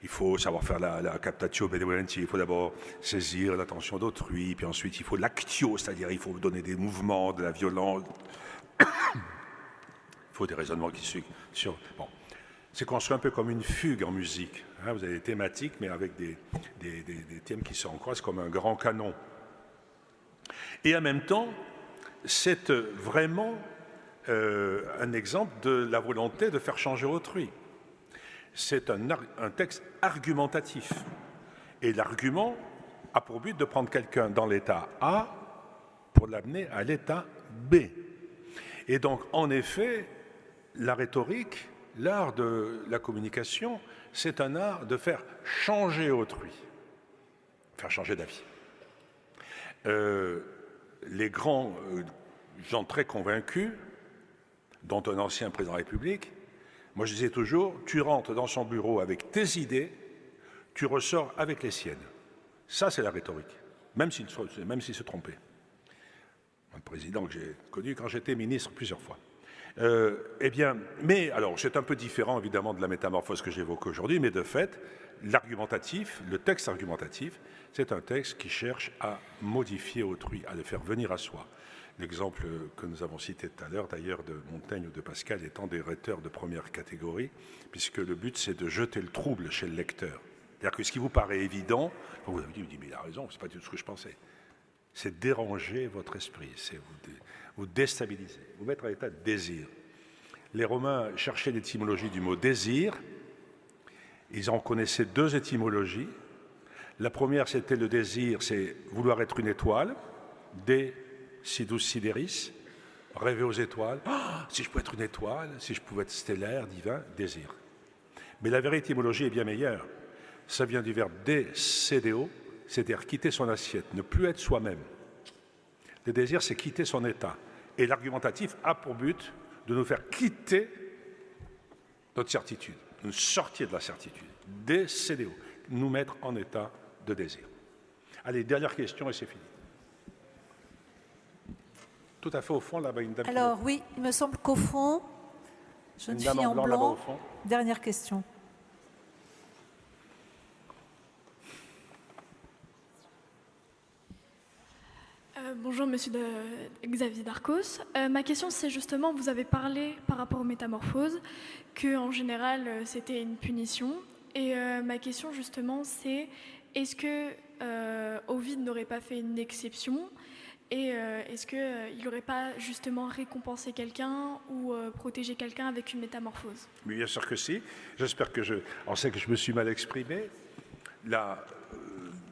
il faut savoir faire la captatio benevolenti, il faut d'abord saisir l'attention d'autrui, puis ensuite il faut l'actio, c'est-à-dire il faut donner des mouvements, de la violence. Il faut des raisonnements qui suivent. Bon. C'est construit un peu comme une fugue en musique. Hein, vous avez des thématiques, mais avec des thèmes qui se recroisent comme un grand canon. Et en même temps, c'est vraiment un exemple de la volonté de faire changer autrui. C'est un texte argumentatif. Et l'argument a pour but de prendre quelqu'un dans l'état A pour l'amener à l'état B. Et donc, en effet, la rhétorique, l'art de la communication, c'est un art de faire changer autrui, faire changer d'avis. Les grands gens très convaincus, dont un ancien président de la République, moi je disais toujours, tu rentres dans son bureau avec tes idées, tu ressors avec les siennes. Ça c'est la rhétorique, même s'il se trompait. Un président que j'ai connu quand j'étais ministre plusieurs fois. Eh bien, mais alors c'est un peu différent évidemment de la métamorphose que j'évoque aujourd'hui, mais de fait, l'argumentatif, le texte argumentatif, c'est un texte qui cherche à modifier autrui, à le faire venir à soi. L'exemple que nous avons cité tout à l'heure, d'ailleurs, de Montaigne ou de Pascal, étant des rhéteurs de première catégorie, puisque le but, c'est de jeter le trouble chez le lecteur. C'est-à-dire que ce qui vous paraît évident, vous avez dit, mais il a raison, c'est pas du tout ce que je pensais. C'est déranger votre esprit, c'est vous déstabiliser, vous mettre à l'état de désir. Les Romains cherchaient l'étymologie du mot désir. Ils en connaissaient deux étymologies. La première, c'était le désir, c'est vouloir être une étoile, des sidus sideris, rêver aux étoiles. Oh, si je pouvais être une étoile, si je pouvais être stellaire, divin, désir. Mais la vraie étymologie est bien meilleure. Ça vient du verbe décédéo, c'est-à-dire quitter son assiette, ne plus être soi-même. Le désir, c'est quitter son état. Et l'argumentatif a pour but de nous faire quitter notre certitude, de nous sortir de la certitude. Décédéo, nous mettre en état de désir. Allez, dernière question et c'est fini. Tout à fait au fond, là-bas, une dame. Alors oui, il me semble qu'au fond, jeune fille en blanc, là-bas au fond. Dernière question. Bonjour, monsieur Xavier Darcos. Ma question, c'est justement, vous avez parlé par rapport aux métamorphoses, qu'en général, c'était une punition. Et ma question, justement, c'est est-ce que Ovide n'aurait pas fait une exception? Et est-ce qu'il n'aurait pas justement récompensé quelqu'un ou protégé quelqu'un avec une métamorphose? Mais bien sûr que si. J'espère on sait que je me suis mal exprimé. La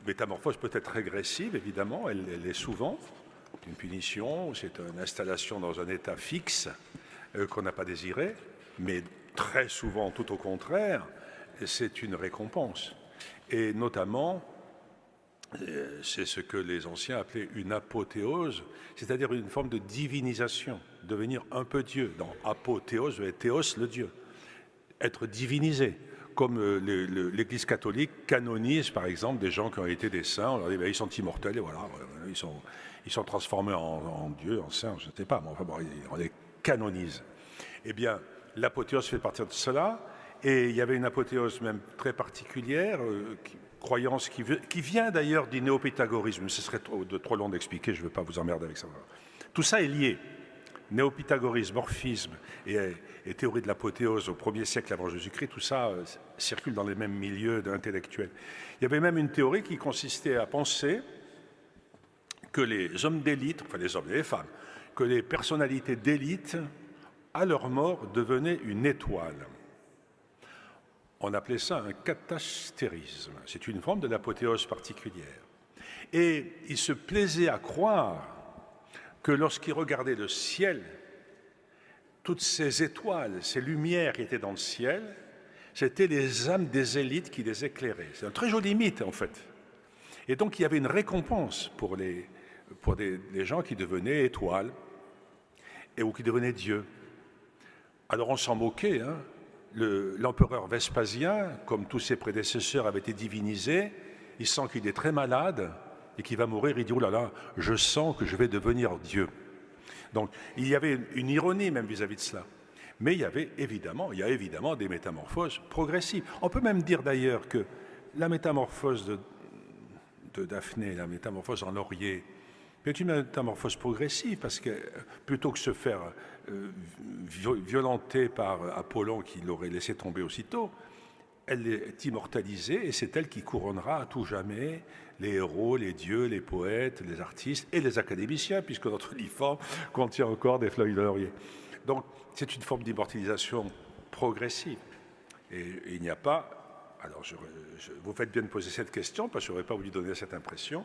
métamorphose peut être régressive, évidemment, elle est souvent une punition, c'est une installation dans un état fixe qu'on n'a pas désiré, mais très souvent, tout au contraire, c'est une récompense. Et notamment, c'est ce que les anciens appelaient une apothéose, c'est-à-dire une forme de divinisation, devenir un peu Dieu. Dans apothéose, théos, le Dieu. Être divinisé. Comme l'Église catholique canonise, par exemple, des gens qui ont été des saints. On leur dit, ben, ils sont immortels, et voilà, ils sont transformés en Dieu, en saints, je ne sais pas, mais enfin, bon, on les canonise. Eh bien, l'apothéose fait partie de cela. Et il y avait une apothéose même très particulière, croyance qui vient d'ailleurs du néopythagorisme. Ce serait trop long d'expliquer, je ne veux pas vous emmerder avec ça. Tout ça est lié. Néopythagorisme, morphisme et théorie de l'apothéose au 1er siècle avant Jésus-Christ, tout ça circule dans les mêmes milieux intellectuels. Il y avait même une théorie qui consistait à penser que les hommes d'élite, enfin les hommes et les femmes, que les personnalités d'élite, à leur mort, devenaient une étoile. On appelait ça un katastérisme. C'est une forme de l'apothéose particulière. Et il se plaisait à croire que lorsqu'il regardait le ciel, toutes ces étoiles, ces lumières qui étaient dans le ciel, c'était les âmes des élites qui les éclairaient. C'est un très joli mythe, en fait. Et donc, il y avait une récompense pour les gens qui devenaient étoiles ou qui devenaient dieux. Alors, on s'en moquait, hein. L'empereur Vespasien, comme tous ses prédécesseurs, avait été divinisé. Il sent qu'il est très malade et qu'il va mourir. Il dit « Oh là là, je sens que je vais devenir Dieu ». Donc, il y avait une ironie même vis-à-vis de cela. Mais il y a évidemment des métamorphoses progressives. On peut même dire d'ailleurs que la métamorphose de Daphné, la métamorphose en laurier, c'est une métamorphose progressive parce que plutôt que se faire violenter par Apollon qui l'aurait laissé tomber aussitôt, elle est immortalisée et c'est elle qui couronnera à tout jamais les héros, les dieux, les poètes, les artistes et les académiciens, puisque notre uniforme contient encore des feuilles de laurier. Donc c'est une forme d'immortalisation progressive. Et il n'y a pas, alors vous faites bien de poser cette question parce que je n'aurais pas voulu donner cette impression,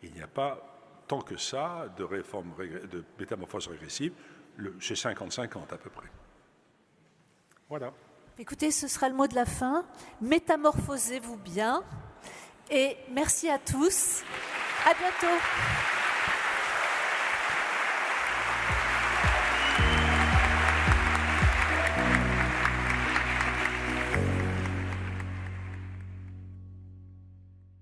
il n'y a pas tant que ça de métamorphose régressive, c'est 50-50 à peu près. Voilà. Écoutez, ce sera le mot de la fin. Métamorphosez-vous bien. Et merci à tous. À bientôt.